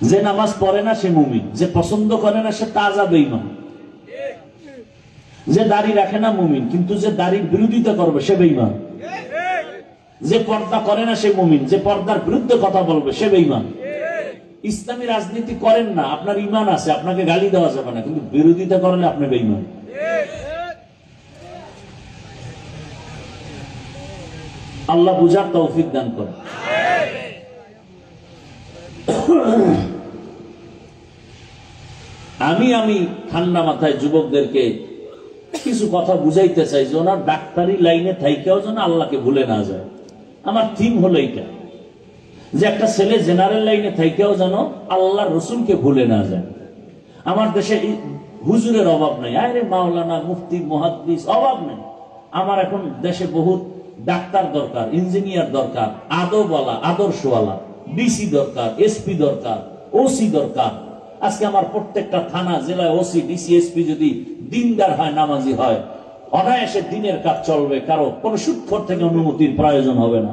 যে নামাজ পড়ে না সে মুমিন, যে পছন্দ করে না সে তাজা বেঈমান। যে দাড়ি রাখে না মুমিন, কিন্তু যে দাড়ির বিরোধিতা করবে সে বেঈমান। যে পর্দা করে না সে মুমিন, যে পর্দার বিরুদ্ধে কথা বলবে সে বেঈমান। ইসলামী রাজনীতি করেন না, আপনার ঈমান আছে, আপনাকে গালি দেওয়া যাবে না, কিন্তু বিরোধিতা করলে আপনি বেঈমান। আল্লাহ বুঝার তৌফিক দান করেন। আমি ঠান্ডা মাথায় যুবকদেরকে কিছু কথা বুঝাইতে চাই যে ওনার ডাক্তারি লাইনে থাইকেও যেন আল্লাহকে ভুলে না যায়। আমার থিম হলো এইটা, যে একটা ছেলে জেনারেল লাইনে থাইকেও যেন আল্লাহ রসুলকে ভুলে না যায়। আমার দেশে হুজুরের অভাব নাই, আরে মাওলানা মুফতি মুহাদ্দিস অভাব নেই। আমার এখন দেশে বহুত ডাক্তার দরকার, ইঞ্জিনিয়ার দরকার, আদবওয়ালা, আদর্শওয়ালা, ডিসি দরকার, এসপি দরকার, ওসি দরকার। আজকে আমার প্রত্যেকটা থানা, জেলায় ওসি, ডিসি, এসপি যদি দিনদার হয়, নামাজি হয়, অনায়াসে দিনের কাজ চলবে, কারো কোন সুৎখোর থেকে অনুমতির প্রয়োজন হবে না।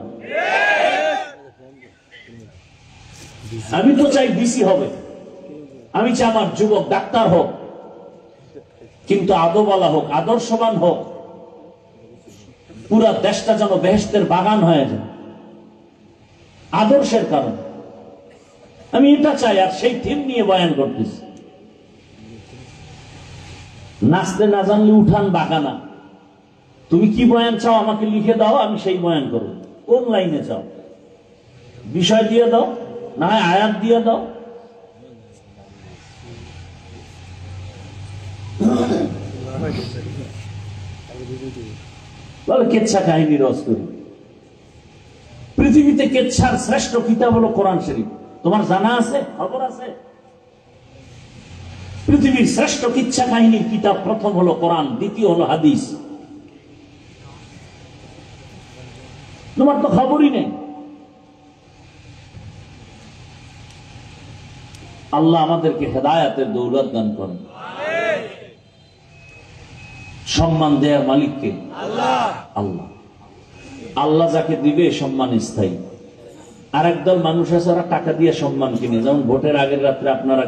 আমি তো চাই ডিসি হবে, আমি চাই আমার যুবক ডাক্তার হোক, কিন্তু আদবওয়ালা হোক, আদর্শবান হোক, পুরা দেশটা যেন বেহেশতের বাগান হয়ে যায় আদর্শের কারণে। আমি এটা চাই, আর সেই থিম নিয়ে বয়ান করতেছি। নাচতে না জানলে উঠান বাগানা। তুমি কি বয়ান চাও আমাকে লিখে দাও, আমি সেই বয়ান করব। কোন লাইনে চাও বিষয় দিয়ে দাও, না হয় আয়াত দিয়ে দাও। বলে কেচ্ছা কাহিনী রস করি। পৃথিবীতে কেচ্ছার শ্রেষ্ঠ কিতাব হলো কোরআন শরীফ। তোমার জানা আছে? খবর আছে? পৃথিবীর শ্রেষ্ঠ কিচ্ছা কাহিনীর কিতাব প্রথম হলো কোরআন, দ্বিতীয় হলো হাদিস। তোমার তো খবরই নেই। আল্লাহ আমাদেরকে হেদায়েতের দৌলত দান করেন। সম্মান দেয়ার মালিককে আল্লাহ। আল্লাহ আল্লাহ যাকে দিবে সম্মান স্থায়ী। আর একদল মানুষ আছে ওরা টাকা দিয়ে সম্মান কিনে, যেমন ভোটের আগের রাত্রে আপনারা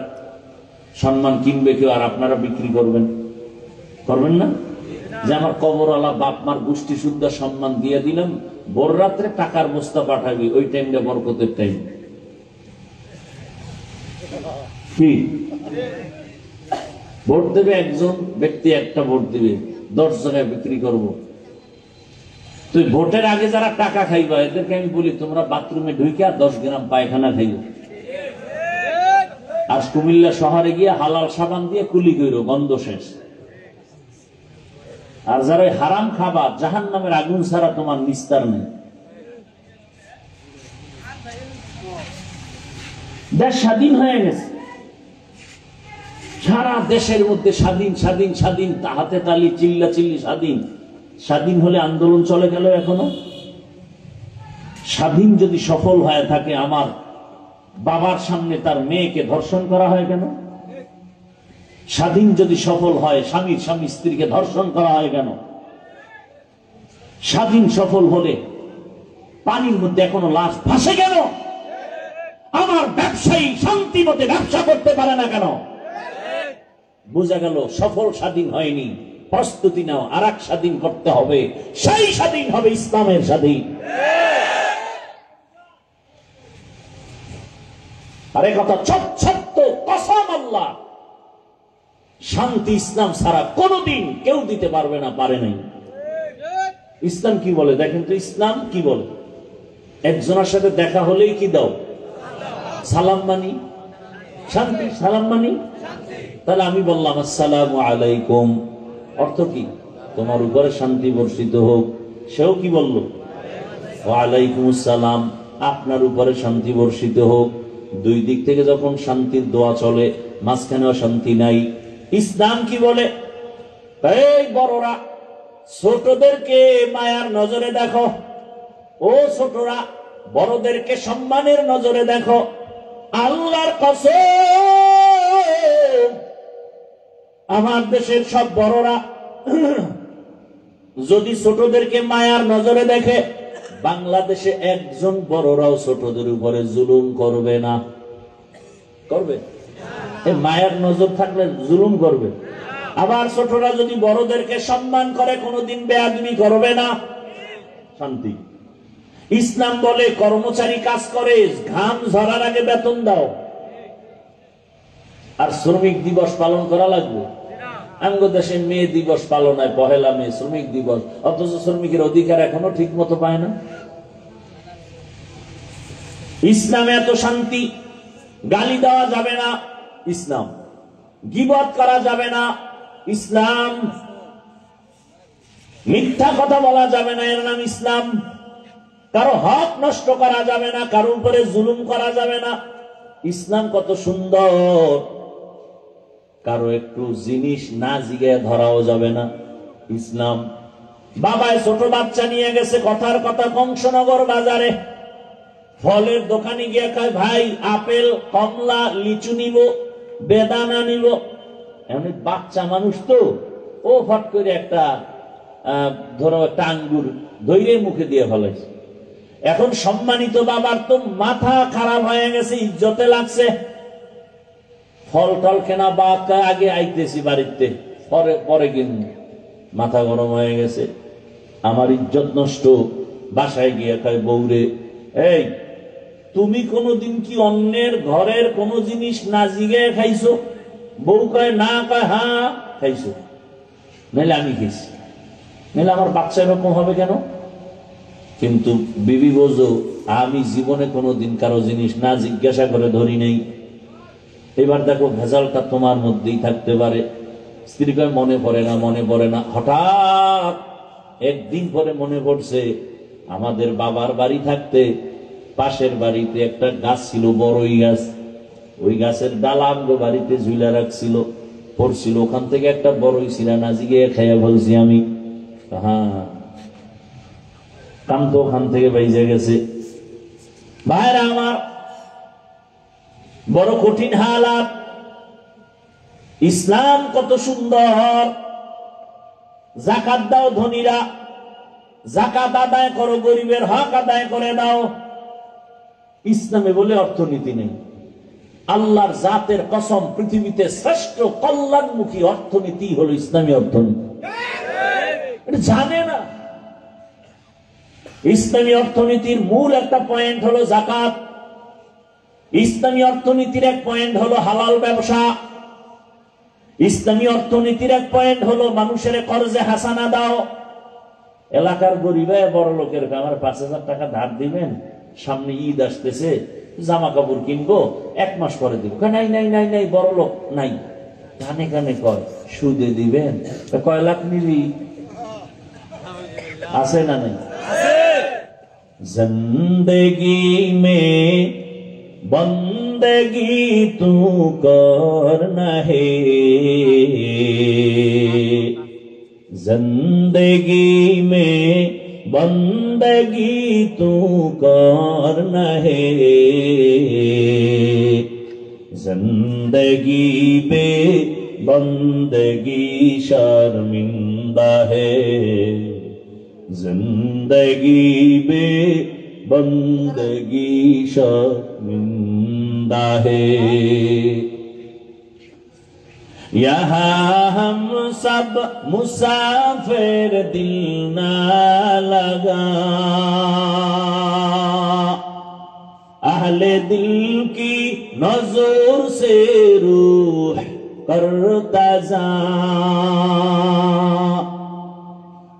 সম্মান কিনবে কেউ, আর আপনারা বিক্রি করবেন, করবেন না? যে আমার কবরওয়ালা বাপ মার গোষ্ঠী শুদ্ধ সম্মান দিয়ে দিলাম, ভোর রাত্রে টাকার বস্তা পাঠাবি, ওই টাইমটা বরকতের টাইম। কি ভোট দেবে একজন ব্যক্তি, একটা ভোট দিবে, 10 জায়গায় বিক্রি করব। তুই ভোটের আগে যারা টাকা খাইবা এদেরকে আমি বলি তোমরা বাথরুমে ঢুকে 10 গ্রাম পায়খানা খাইব, আর কুমিল্লা শহরে গিয়ে হালাল সাবান দিয়ে কুলি কইরো, গন্ধ শেষ। আর যারা হারাম খাবা, জাহান্নামের আগুন ছাড়া তোমার নিস্তার নেই। দেশ স্বাধীন হয়ে গেছে, সারা দেশের মধ্যে স্বাধীন স্বাধীন স্বাধীন, হাতে তালি, চিল্লা চিল্লি স্বাধীন। স্বাধীন হলে আন্দোলন চলে গেল এখনো। স্বাধীন যদি সফল হয়ে থাকে, আমার বাবার সামনে তার মেয়েকে ধর্ষণ করা হয় কেন? স্বাধীন যদি সফল হয়, স্বামীর স্বামী স্ত্রীকে ধর্ষণ করা হয় কেন? স্বাধীন সফল হলে পানির মধ্যে এখনো লাশ ভাসে কেন? আমার ব্যবসায়ী শান্তি মতে ব্যবসা করতে পারে না কেন? বোঝা গেল সফল স্বাধীন হয়নি। প্রস্তুতি নাও, আর এক স্বাধীন করতে হবে, সেই স্বাধীন হবে ইসলামের স্বাধীন। আরে কথা সত্য কসম আল্লাহ, শান্তি ইসলাম ছাড়া কোনদিন কেউ দিতে পারবে না, পারে নাই। ইসলাম কি বলে দেখেন তো, ইসলাম কি বলে? একজনের সাথে দেখা হলেই কি দাও? সালাম মানি। শান্তি। সালাম মানি, তাহলে আমি বললাম আসসালামু আলাইকুম, অর্থ কি? তোমার উপরে শান্তি বর্ষিত হোক। সেও কি বলল? ওয়ালাইকুম আসসালাম, আপনার উপরে শান্তি বর্ষিত হোক। দুই দিক থেকে যখন শান্তির দোয়া চলে, মাঝখানেও শান্তি নাই। ইসলাম কি বলে? এই বড়রা, ছোটদেরকে মায়ার নজরে দেখো। ও ছোটরা, বড়দেরকে সম্মানের নজরে দেখো। আল্লাহর কসম, আমার দেশের সব বড়রা যদি ছোটদেরকে মায়ার নজরে দেখে, বাংলাদেশে একজন বড়রাও ছোটদের উপরে জুলুম করবে না। করবে? মায়ার নজর থাকলে জুলুম করবে। আবার ছোটরা যদি বড়দেরকে সম্মান করে, কোনোদিন বেয়াদবি করবে না। শান্তি। ইসলাম বলে কর্মচারী কাজ করে, ঘাম ঝরার আগে বেতন দাও। আর শ্রমিক দিবস পালন করা লাগবে। আমাদের দেশে মে দিবস পালন হয়, পহেলা মে শ্রমিক দিবস, অথচ শ্রমিকের অধিকার এখনো ঠিক মতো পায় না। ইসলামে এত শান্তি। গালি দেওয়া যাবে না, ইসলাম। গীবত করা যাবে না, ইসলাম। মিথ্যা কথা বলা যাবে না, এর নাম ইসলাম। কারো হক নষ্ট করা যাবে না, কারো উপরে জুলুম করা যাবে না। ইসলাম কত সুন্দর। কারো একটু জিনিস না জিজ্ঞাসা ধরাও যাবে না, ইসলাম। বাবায় ছোট বাচ্চা নিয়ে গেছে, কথার কথা কংসনগর বাজারে। ফলের দোকানে গিয়ে কয়, ভাই আপেল, কমলা, লিচু নিব, বেদানা নিব। এমনি বাচ্চা মানুষ তো, ও ফট করে একটা ধরো একটা আঙ্গুর ধৈর্য মুখে দিয়ে ফেলাইছে। এখন সম্মানিত বাবার তো মাথা খারাপ হয়ে গেছে, ইজ্জতে লাগছে। ফল টল কেনা বা আগে আইতেছি বাড়িতে, পরে পরে কিন্তু মাথা গরম হয়ে গেছে, আমার ইজ্জত নষ্ট। বাসায় গিয়ে কয় বউরে, এই তুমি কোনদিন কি অন্যের ঘরের কোন জিনিস না জিগে খাইছো? বউ কয় না, কয় হ্যাঁ খাইছো। নাহলে আমি খেয়েছি, নাহলে আমার বাচ্চা এরকম হবে কেন? কিন্তু বিবি বোঝো, আমি জীবনে কোনোদিন কারো জিনিস না জিজ্ঞাসা করে ধরি নাই। এবার দেখো ভেজালটা তোমার মধ্যেই থাকতে পারে। স্ত্রী কয় মনে পড়ে না, মনে পড়ে না। হঠাৎ একদিন পরে মনে পড়ছে, আমাদের বাবার বাড়ি থাকতে পাশের বাড়িতে একটা গাছ ছিল, বড়ই গাছ। ওই গাছের ডালা আমগো বাড়িতে ঝুলা রাখছিল, পড়ছিল। ওখান থেকে একটা বড়ই ছিল না জিগে খাইয়া বলছি আমি। হ্যাঁ, কাম তো ওখান থেকে বাইজে গেছে। ভাইরা আমার, বড় কঠিন হালাত। ইসলাম কত সুন্দর। যাকাত দাও ধনীরা, যাকাত আদায় করো, গরিবের হক আদায় করে দাও। ইসলামে বলে অর্থনীতি নেই। আল্লাহর জাতের কসম, পৃথিবীতে শ্রেষ্ঠ কল্যাণমুখী অর্থনীতি হলো ইসলামী অর্থনীতি। এটা জানে না। ইসলামী অর্থনীতির মূল একটা পয়েন্ট হলো যাকাত। ইসলামী অর্থনীতির এক পয়েন্ট হলো হালাল ব্যবসা। ইসলামী অর্থনীতির এক পয়েন্ট হলো মানুষের কর্জে হাসানা দাও। এলাকার গরিব বড় লোকের আমার 5,000 টাকা ধার দিবেন, সামনে ঈদ আসতেছে, জামা কাপড় কিনবো, 1 মাস পরে দিব। নাই নাই নাই নাই, বড় লোক নাই। কানে কানে কয় সুদে দিবেন। কয় লাখ নিবি? আছে না নাই? জিন্দেগি মে বন্দেগি তু করনা হে, जिंदगी में बंदगी तू करना है, जिंदगी पे बंदगी शर्मिंदा है, जिंदगी पे बंदगी शर्मिंदा है। यहाँ हम सब मुसाफिर, दिल ना लगा, अहले दिल की नजर से रूह करता जा।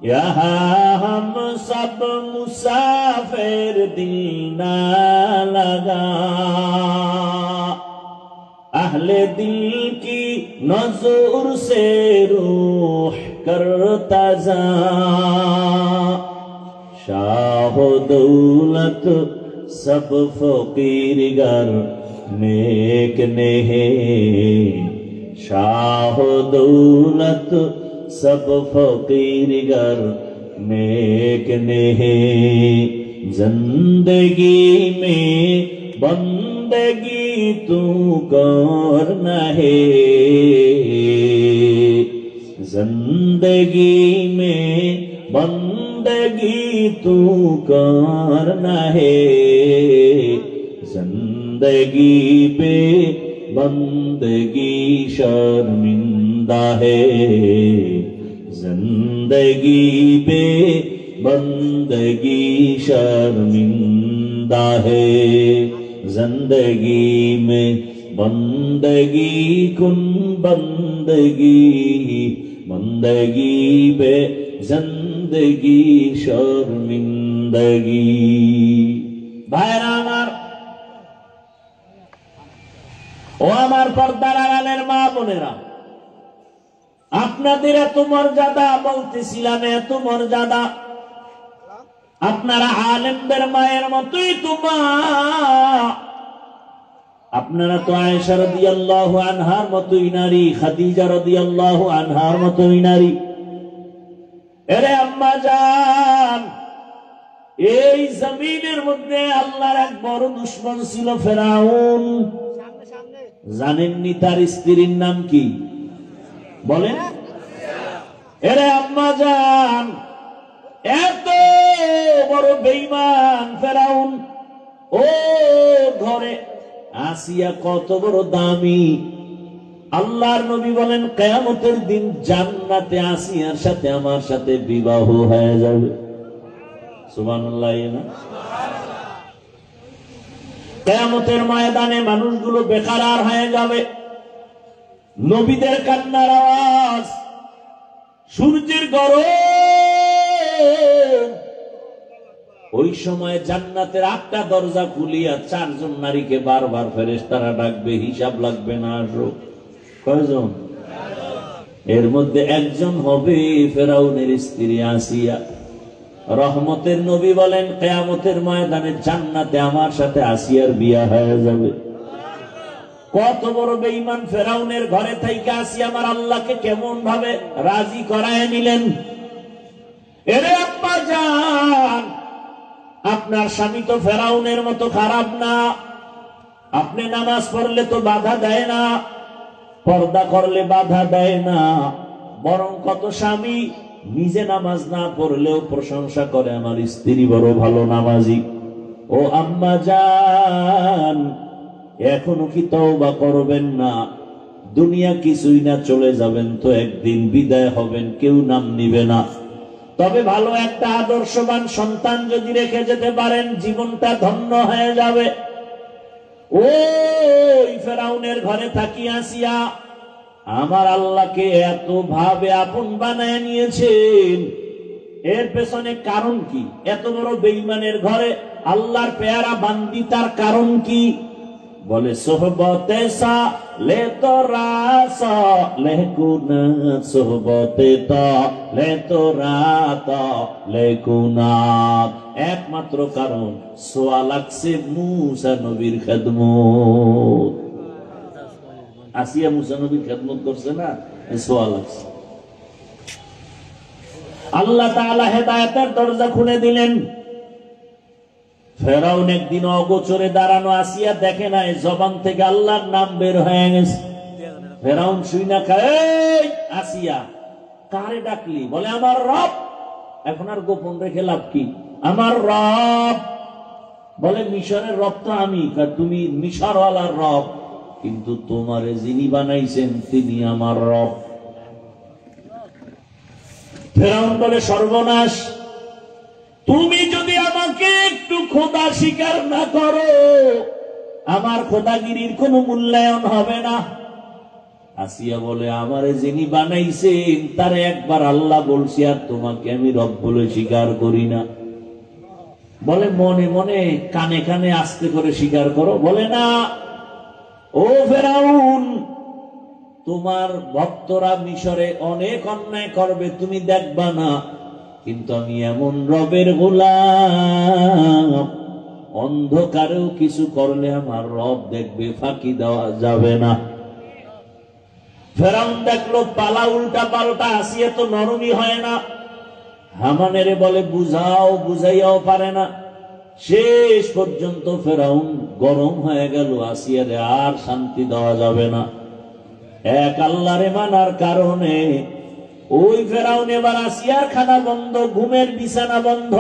यहाँ हम सब मुसाफिर, दिल ना लगा, अहले दिल की नजर से रूह करता जा शाह दौलत सब फकीर गर नेक नेहे शाह दौलत सब फकीर गर नेक नेहे जिंदगी में बंदगी तू करना है जिंदगी में बंदगी तू करना है जिंदगी पे बंदगी शर्मिंदा है जिंदगी पे बंदगी शर्मिंदा है जिंदगी में बंदगी कुन बंदगी बंदगी पे जिंदगी शर्मिंदगी भाईरा আমার ও আমার পর্দার আড়ালের মা বোনেরা আপনাদের এত মর্যাদা বলতেছিলাম এত মর্যাদা আপনারা আলেমদের মায়ের মতোই তো মা আপনারা তো আয়েশা রাদিয়াল্লাহু আনহার মতোই নারী খাদিজা রাদিয়াল্লাহু আনহার মতোই নারী এরে আম্মা জান এই জমিনের মধ্যে আল্লাহর এক বড় দুশমন ছিল ফেরাউন জানেননি তার স্ত্রীর নাম কি বলেন এরে আম্মা জান এত বড় বেঈমান ফেরাউন ও ঘরে আসিয়া কত বড় দামি আল্লাহর নবী বলেন কিয়ামতের দিন জান্নাতে আসিয়ার সাথে আমার সাথে বিবাহ হয়ে যাবে সুবহানাল্লাহ না কিয়ামতের ময়দানে মানুষগুলো বেকার হয়ে যাবে নবীদের কান্নার আওয়াজ সূর্যের গরম ওই সময় জান্নাতের 8টা দরজা খুলিয়া 4 জন নারীকে বারবার ফেরেশতারা ডাকবে হিসাব লাগবে না আসো কয়জন এর মধ্যে একজন হবে ফেরাউনের স্ত্রী আসিয়া রহমতের নবী বলেন কিয়ামতের ময়দানে জান্নাতে আমার সাথে আসিয়ার বিয়া হয়ে যাবে কত বড় বেঈমান ফেরাউনের ঘরে থেকে আসিয়া আমার আল্লাহকে কেমন ভাবে রাজি করায় নিলেন এরে আব্বা জান আপনার স্বামী তো ফেরাউনের মতো খারাপ না আপনি নামাজ পড়লে তো বাধা দেয় না পর্দা করলে বাধা দেয় না বরং কত স্বামী নিজে নামাজ না পড়লেও প্রশংসা করে আমার স্ত্রী বড় ভালো নামাজি ও আম্মা জান এখনো কি তওবা করবেন না দুনিয়া কিছুই না চলে যাবেন তো একদিন বিদায় হবেন কেউ নাম নিবে না তবে ভালো একটা আদর্শবান সন্তান যদি রেখে যেতে পারেন জীবনটা ধন্য হয়ে যাবে ওই ফেরাউনের ঘরে থাকি আসিয়া আমার আল্লাহকে এত ভাবে আপন বানায় নিয়েছেন এর পেছনে কারণ কি এত বড় বেঈমানের ঘরে আল্লাহর পেয়ারা বান্দি তার কারণ কি বলে সোহবতে সা লে তোরা সা লেকুনা সোহবতে তা লে তোরা তা লেকুনা একমাত্র কারণ সোয়া লাগছে মুসা নবীর খেদমত আসিয়া মুসা নবীর খেদমত করছে না সোয়া লাগছে আল্লাহ তাআলা হেদায়েতের দরজা খুলে দিলেন ফেরাউন একদিন অগোচরে দাঁড়ানো আসিয়া দেখে নাই জবান থেকে আল্লাহর নাম বের হয়ে গেছে ফেরাউন শুইনা খায় আসিয়া কারে ডাকলি বলে আমার রব এখন আর গোপন রেখে লাভ কি আমার রব বলে মিশরের রব তো আমি তুমি মিশরওয়ালার রব কিন্তু তোমারে যিনি বানাইছেন তিনি আমার রব ফেরাউন বলে সর্বনাশ তুমি যদি আমাকে একটু খোদা স্বীকার না করো আমার খোদাগিরির কোনো মূল্যায়ন হবে না আসিয়া বলে আমারে যিনি বানাইছেন তারে একবার আল্লাহ বলছি আর তোমাকে আমি রব বলে স্বীকার করি না বলে মনে মনে কানে কানে আস্তে করে স্বীকার করো বলে না ও ফেরাউন, তোমার ভক্তরা মিশরে অনেক অন্যায় করবে, তুমি দেখবা না, কিন্তু আমি এমন রবের গোলাম, অন্ধকারেও কিছু করলে আমার রব দেখবে, ফাঁকি দেওয়া যাবে না। ফেরাউন দেখলো পালা উল্টা পাল্টা, আসিয়া তো নরমই হয় না। হামানের বলে বুঝাও, বুঝাইয়াও পারে না। শেষ পর্যন্ত ফেরাউন গরম হয়ে গেল, আসিয়ারে আর শান্তি দেওয়া যাবে না। এক আল্লাহরে মানার কারণে ওই ফেরাউন এবার আসিয়ার খানা বন্ধ, ঘুমের বিছানা বন্ধ।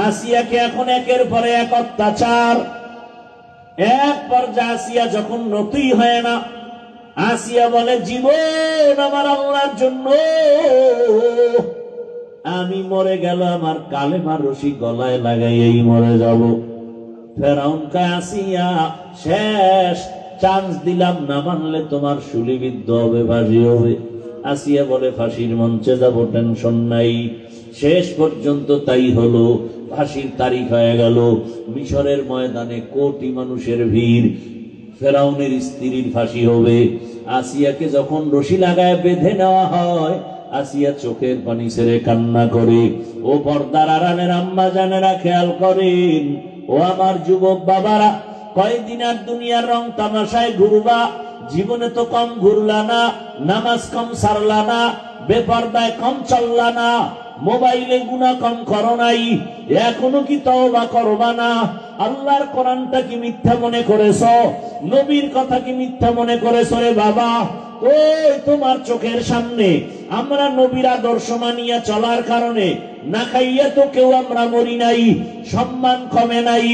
আসিয়াকে এখন একের পরে এক অত্যাচার। এক পর্যায়ে আসিয়া যখন নতুই হয় না, আসিয়া বলে জীবন আমার আল্লাহর জন্য, আমি মরে গেল আমার কালেমার রশি গলায় লাগাইয়াই মরে যাব। ফেরাউন কয় আসিয়া শেষ চান্স দিলাম, না মানলে তোমার শুলিবিদ্ধ হবে, ফাঁসি হবে। আসিয়া বলে ফাঁসির মঞ্চে যাব, টেনশন নাই। শেষ পর্যন্ত তাই হলো, ফাঁসির তারিখ হয়ে গেল। মিশরের ময়দানে কোটি মানুষের ভিড়, ফেরাউনের স্ত্রীর ফাঁসি হবে। আসিয়াকে যখন রশি লাগায় বেঁধে নেওয়া হয়, আসিয়া চোখের পানি ছেড়ে কান্না করে। ও পর্দার আড়ালের আম্মা জানেরা খেয়াল করেন, ও আমার যুবক বাবারা, কয়দিন আর দুনিয়ার রং তামাশায় ঘুরবা, জীবনে তো কম ঘুরলা না, নামাজ কম সারলা না, বেপর্দায় কম চললা না, মোবাইলে গুনাহ কম করো নাই, এখনো কি তওবা করবা না? আল্লাহর কোরআনটা কি মিথ্যা মনে করেছ? নবীর কথা কি মিথ্যা মনে করেছ রে বাবা? ওই তোমার চোখের সামনে আমরা নবীর আদর্শ মানিয়া চলার কারণে না খাইয়া তো কেউ আমরা মরি নাই, সম্মান কমে নাই,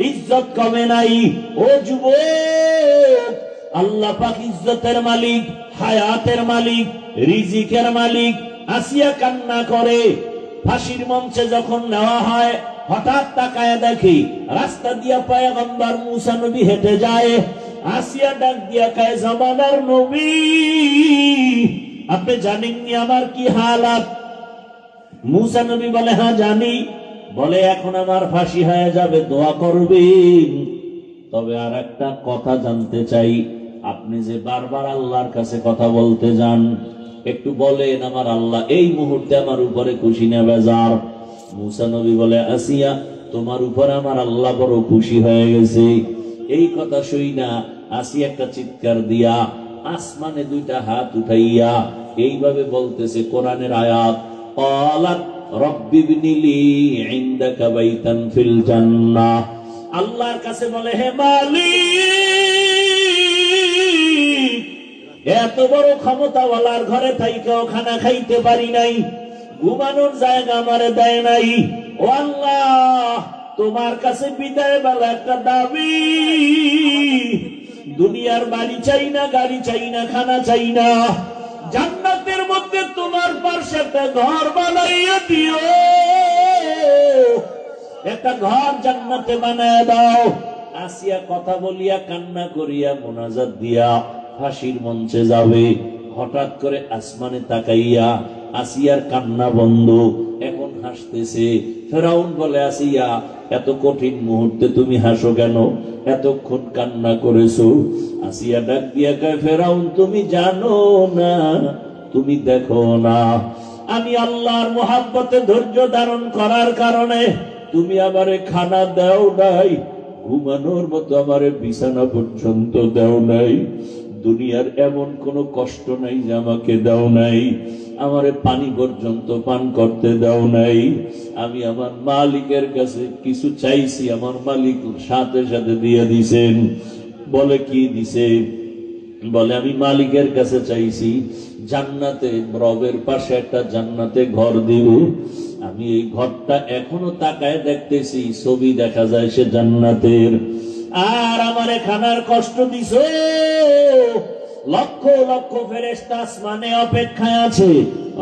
ইজ্জত কমে নাই। ও যুবক, আল্লাহ পাক ইজ্জতের মালিক, হায়াতের মালিক, রিজিকের মালিক। আসিয়া কান্না করে। ফাঁসির মঞ্চে যখন নেওয়া হয়, হঠাৎ তাকায় দেখি রাস্তা দিয়া পয়গম্বর মুসা নবী হেঁটে যায়। আসিয়া ডাক দিয়া কয় জামানার নবী, আপনি জানেননি আমার কি হালাত? মুসা নবী বলে হ্যাঁ জানি। বলে এখন আমার ফাঁসি হয়ে যাবে, দোয়া করবেন। তবে আর একটা কথা জানতে চাই, আপনি যে বারবার আল্লাহর কাছে কথা বলতে যান, একটু বলেন আমার আল্লাহ এই মুহূর্তে আমার উপরে খুশি না বেজার? মুসা নবী বলে আসিয়া, তোমার উপরে আমার আল্লাহ বড় খুশি হয়ে গেছে। এই কথা শুই না আসিয়া একটা চিৎকার দিয়া আসমানে দুইটা হাত উঠাইয়া এইভাবে বলতেছে কোরআনের আয়াত, ক্বালাত রব্বি ইবনিলি ইনদাকা বাইতান ফিল জান্নাহ। আল্লাহর কাছে বলে হে মালিক, এত বড় ক্ষমতাওয়ালার ঘরে থাইকেও খানা খাইতে পারি নাই, ঘুমানোর জায়গা আমারে দেয় নাই। ও আল্লাহ, তোমার কাছে বিদায় বেলা একটা দাবি, দুনিয়ার বাড়ি চাই না, গাড়ি চাই না, খানা চাই না, জান্নাতের মধ্যে তোমার পাশে একটা ঘর বানাইয়া দিও, একটা ঘর জান্নাতে বানায় দাও। আসিয়া কথা বলিয়া কান্না করিয়া মোনাজাত দিয়া ফাঁসির মঞ্চে যাবে। হঠাৎ করে আসমানে তাকাইয়া আসিয়ার কান্না বন্ধ, এখন হাসতেছে। ফেরাউন বলে আসিয়া এত কঠিন মুহূর্তে তুমি হাসো কেন? এতক্ষণ কান্না করেছো। আসিয়া ডাক দিয়া কয় ফেরাউন তুমি জানো না, তুমি দেখো না, আমি আল্লাহর মহাব্বতে ধৈর্য ধারণ করার কারণে তুমি আমারে খানা দাও নাই, ঘুমানোর মতো আমারে বিছানা পর্যন্ত দাও নাই, দুনিয়ার এমন কোন কষ্ট নাই যে আমাকে দাও নাই, আমারে পানি পর্যন্ত পান করতে দাও নাই। আমি আমার মালিকের কাছে কিছু চাইছি, আমার মালিক সাথে সাথে দিয়ে দিছেন। বলে কি দিছে? বলে আমি মালিকের কাছে চাইছি জান্নাতে, রবের পাশে একটা জান্নাতে ঘর দিব। আমি এই ঘরটা এখনো তাকায় দেখতেছি, ছবি দেখা যায় সে জান্নাতের। আর আমারে খানার কষ্ট দিছো, লক্ষ লক্ষ ফেরেশতা আসমানে অপেক্ষায় আছে,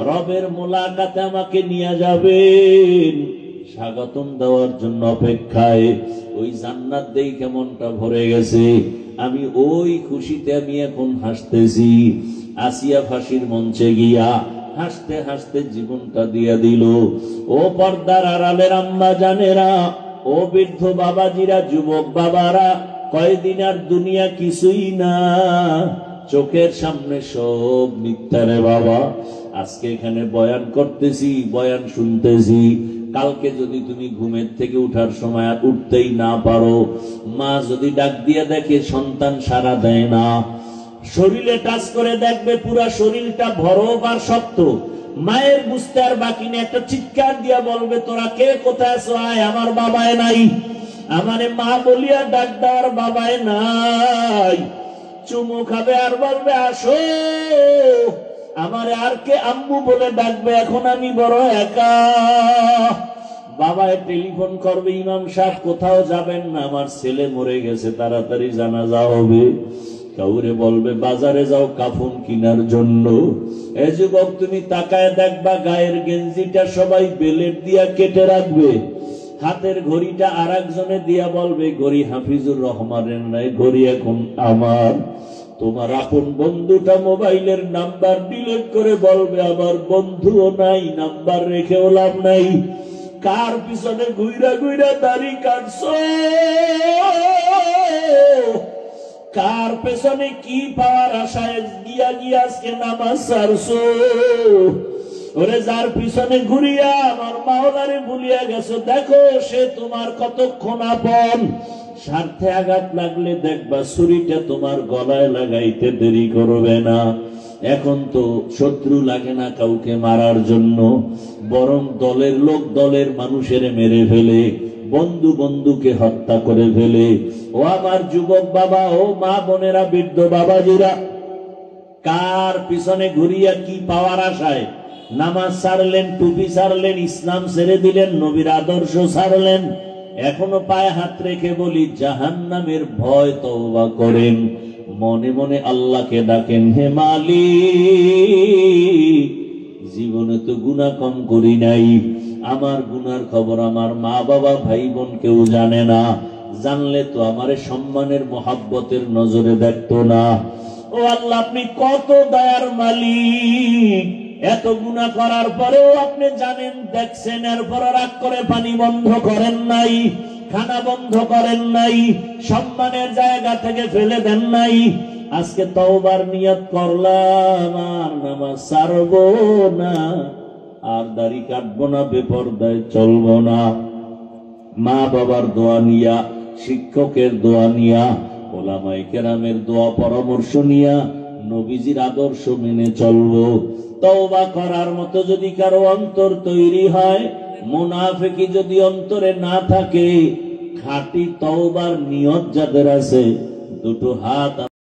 রবের মোলাকাতে আমাকে নিয়ে যাবেন, স্বাগতম দেওয়ার জন্য অপেক্ষায়। ওই জান্নাত দেখে মনটা ভরে গেছে, আমি ওই খুশিতে আমি এখন হাসতেছি। আসিয়া ফাঁসির মঞ্চে গিয়া হাসতে হাসতে জীবনটা দিয়া দিল। ও পর্দার আড়ালের আম্মা জানেরা, ও বৃদ্ধ বাবাজিরা, যুবক বাবারা, কয়দিন আর দুনিয়া কিছুই না, চোখের সামনে সব মিথ্যা রে বাবা। আজকে এখানে বয়ান করতেছি, বয়ান শুনতেছি, কালকে যদি তুমি ঘুমের থেকে উঠার সময় আর উঠতেই না পারো, মা যদি ডাক দিয়ে দেখে সন্তান সাড়া দেয় না, শরীরে টাচ করে দেখবে পুরা শরীরটা ভরব আর শক্ত, মায়ের বুঝতে আর বাকি নেই, একটা চিৎকার দিয়া বলবে তোরা কে কোথায় আছো, আয়, আমার বাবায় নাই। আমারে মা বলিয়া ডাকদার বাবায় নাই, চুমু খাবে আর বলবে আসো, আমারে আর কে আম্মু বলে ডাকবে, এখন আমি বড় একা। বাবায় টেলিফোন করবে, ইমাম সাহেব কোথাও যাবেন না, আমার ছেলে মরে গেছে, তাড়াতাড়ি জানাজা হবে। কাউরে বলবে বাজারে যাও কাফন কিনার জন্য। এ যুবক, তুমি তাকায় দেখবা গায়ের গেঞ্জিটা সবাই বেলেট দিয়া কেটে রাখবে, হাতের ঘড়িটা আর একজনে দিয়া বলবে ঘড়ি হাফিজুর রহমানের নাই, ঘড়ি এখন আমার। তোমার আপন বন্ধুটা মোবাইলের নাম্বার ডিলিট করে বলবে আমার বন্ধুও নাই, নাম্বার রেখেও লাভ নাই। কার পিছনে ঘুইরা ঘুইরা দাড়ি কাটছো, কার পেছনে কি পাওয়ার আশায় গিয়া গিয়া আজকে নামাজ ছাড়ছো। ওরে যার পিছনে ঘুরিয়া আমার মাওলারে ভুলিয়া গেছো, দেখো সে তোমার কতক্ষণ আপন। স্বার্থে আঘাত লাগলে দেখবা ছুরিটা তোমার গলায় লাগাইতে দেরি করবে না। এখন তো শত্রু লাগে না কাউকে মারার জন্য, বরং দলের লোক দলের মানুষের মেরে ফেলে, বন্ধু বন্ধুকে হত্যা করে ফেলে। ও আমার যুবক বাবা, ও মা বোনেরা, বৃদ্ধ বাবাজিরা, কার পিছনে ঘুরিয়া কি পাওয়ার আশায় নামাজ ছাড়লেন, টুপি ছাড়লেন, ইসলাম ছেড়ে দিলেন, নবীর আদর্শ ছাড়লেন। এখনো পায়ে হাত রেখে বলি জাহান্নামের ভয় তওবা করেন, মনে মনে আল্লাহকে ডাকেন, হে মালিক, জীবনে তো গুনাহ কম করি নাই, আমার গুনার খবর আমার মা বাবা ভাই বোন কেউ জানে না, জানলে তো আমারে সম্মানের মহাব্বতের নজরে দেখতো না। ও আল্লাহ, আপনি কত দয়ার মালিক, এত গুনাহ করার পরেও আপনি জানেন, দেখছেন, এরপর রাগ করে পানি বন্ধ করেন নাই, খানা বন্ধ করেন নাই, সম্মানের জায়গা থেকে ফেলে দেন নাই। আজকে তওবার নিয়ত করলাম, আর নামাজ ছাড়বো না, আর দাড়ি কাটবো না, বেপরদায় চলবো না। মা বাবার দোয়া নিয়া, শিক্ষকের দোয়া নিয়া, ওলামায়ে কেরামের দোয়া পরামর্শ নিয়া নবীজির আদর্শ মেনে চলবো। তওবা করার মতো যদি কারো অন্তর তৈরি হয়, মুনাফিকি যদি অন্তরে না থাকে, খাঁটি তওবার নিয়ত যাদের আছে, দুটো হাত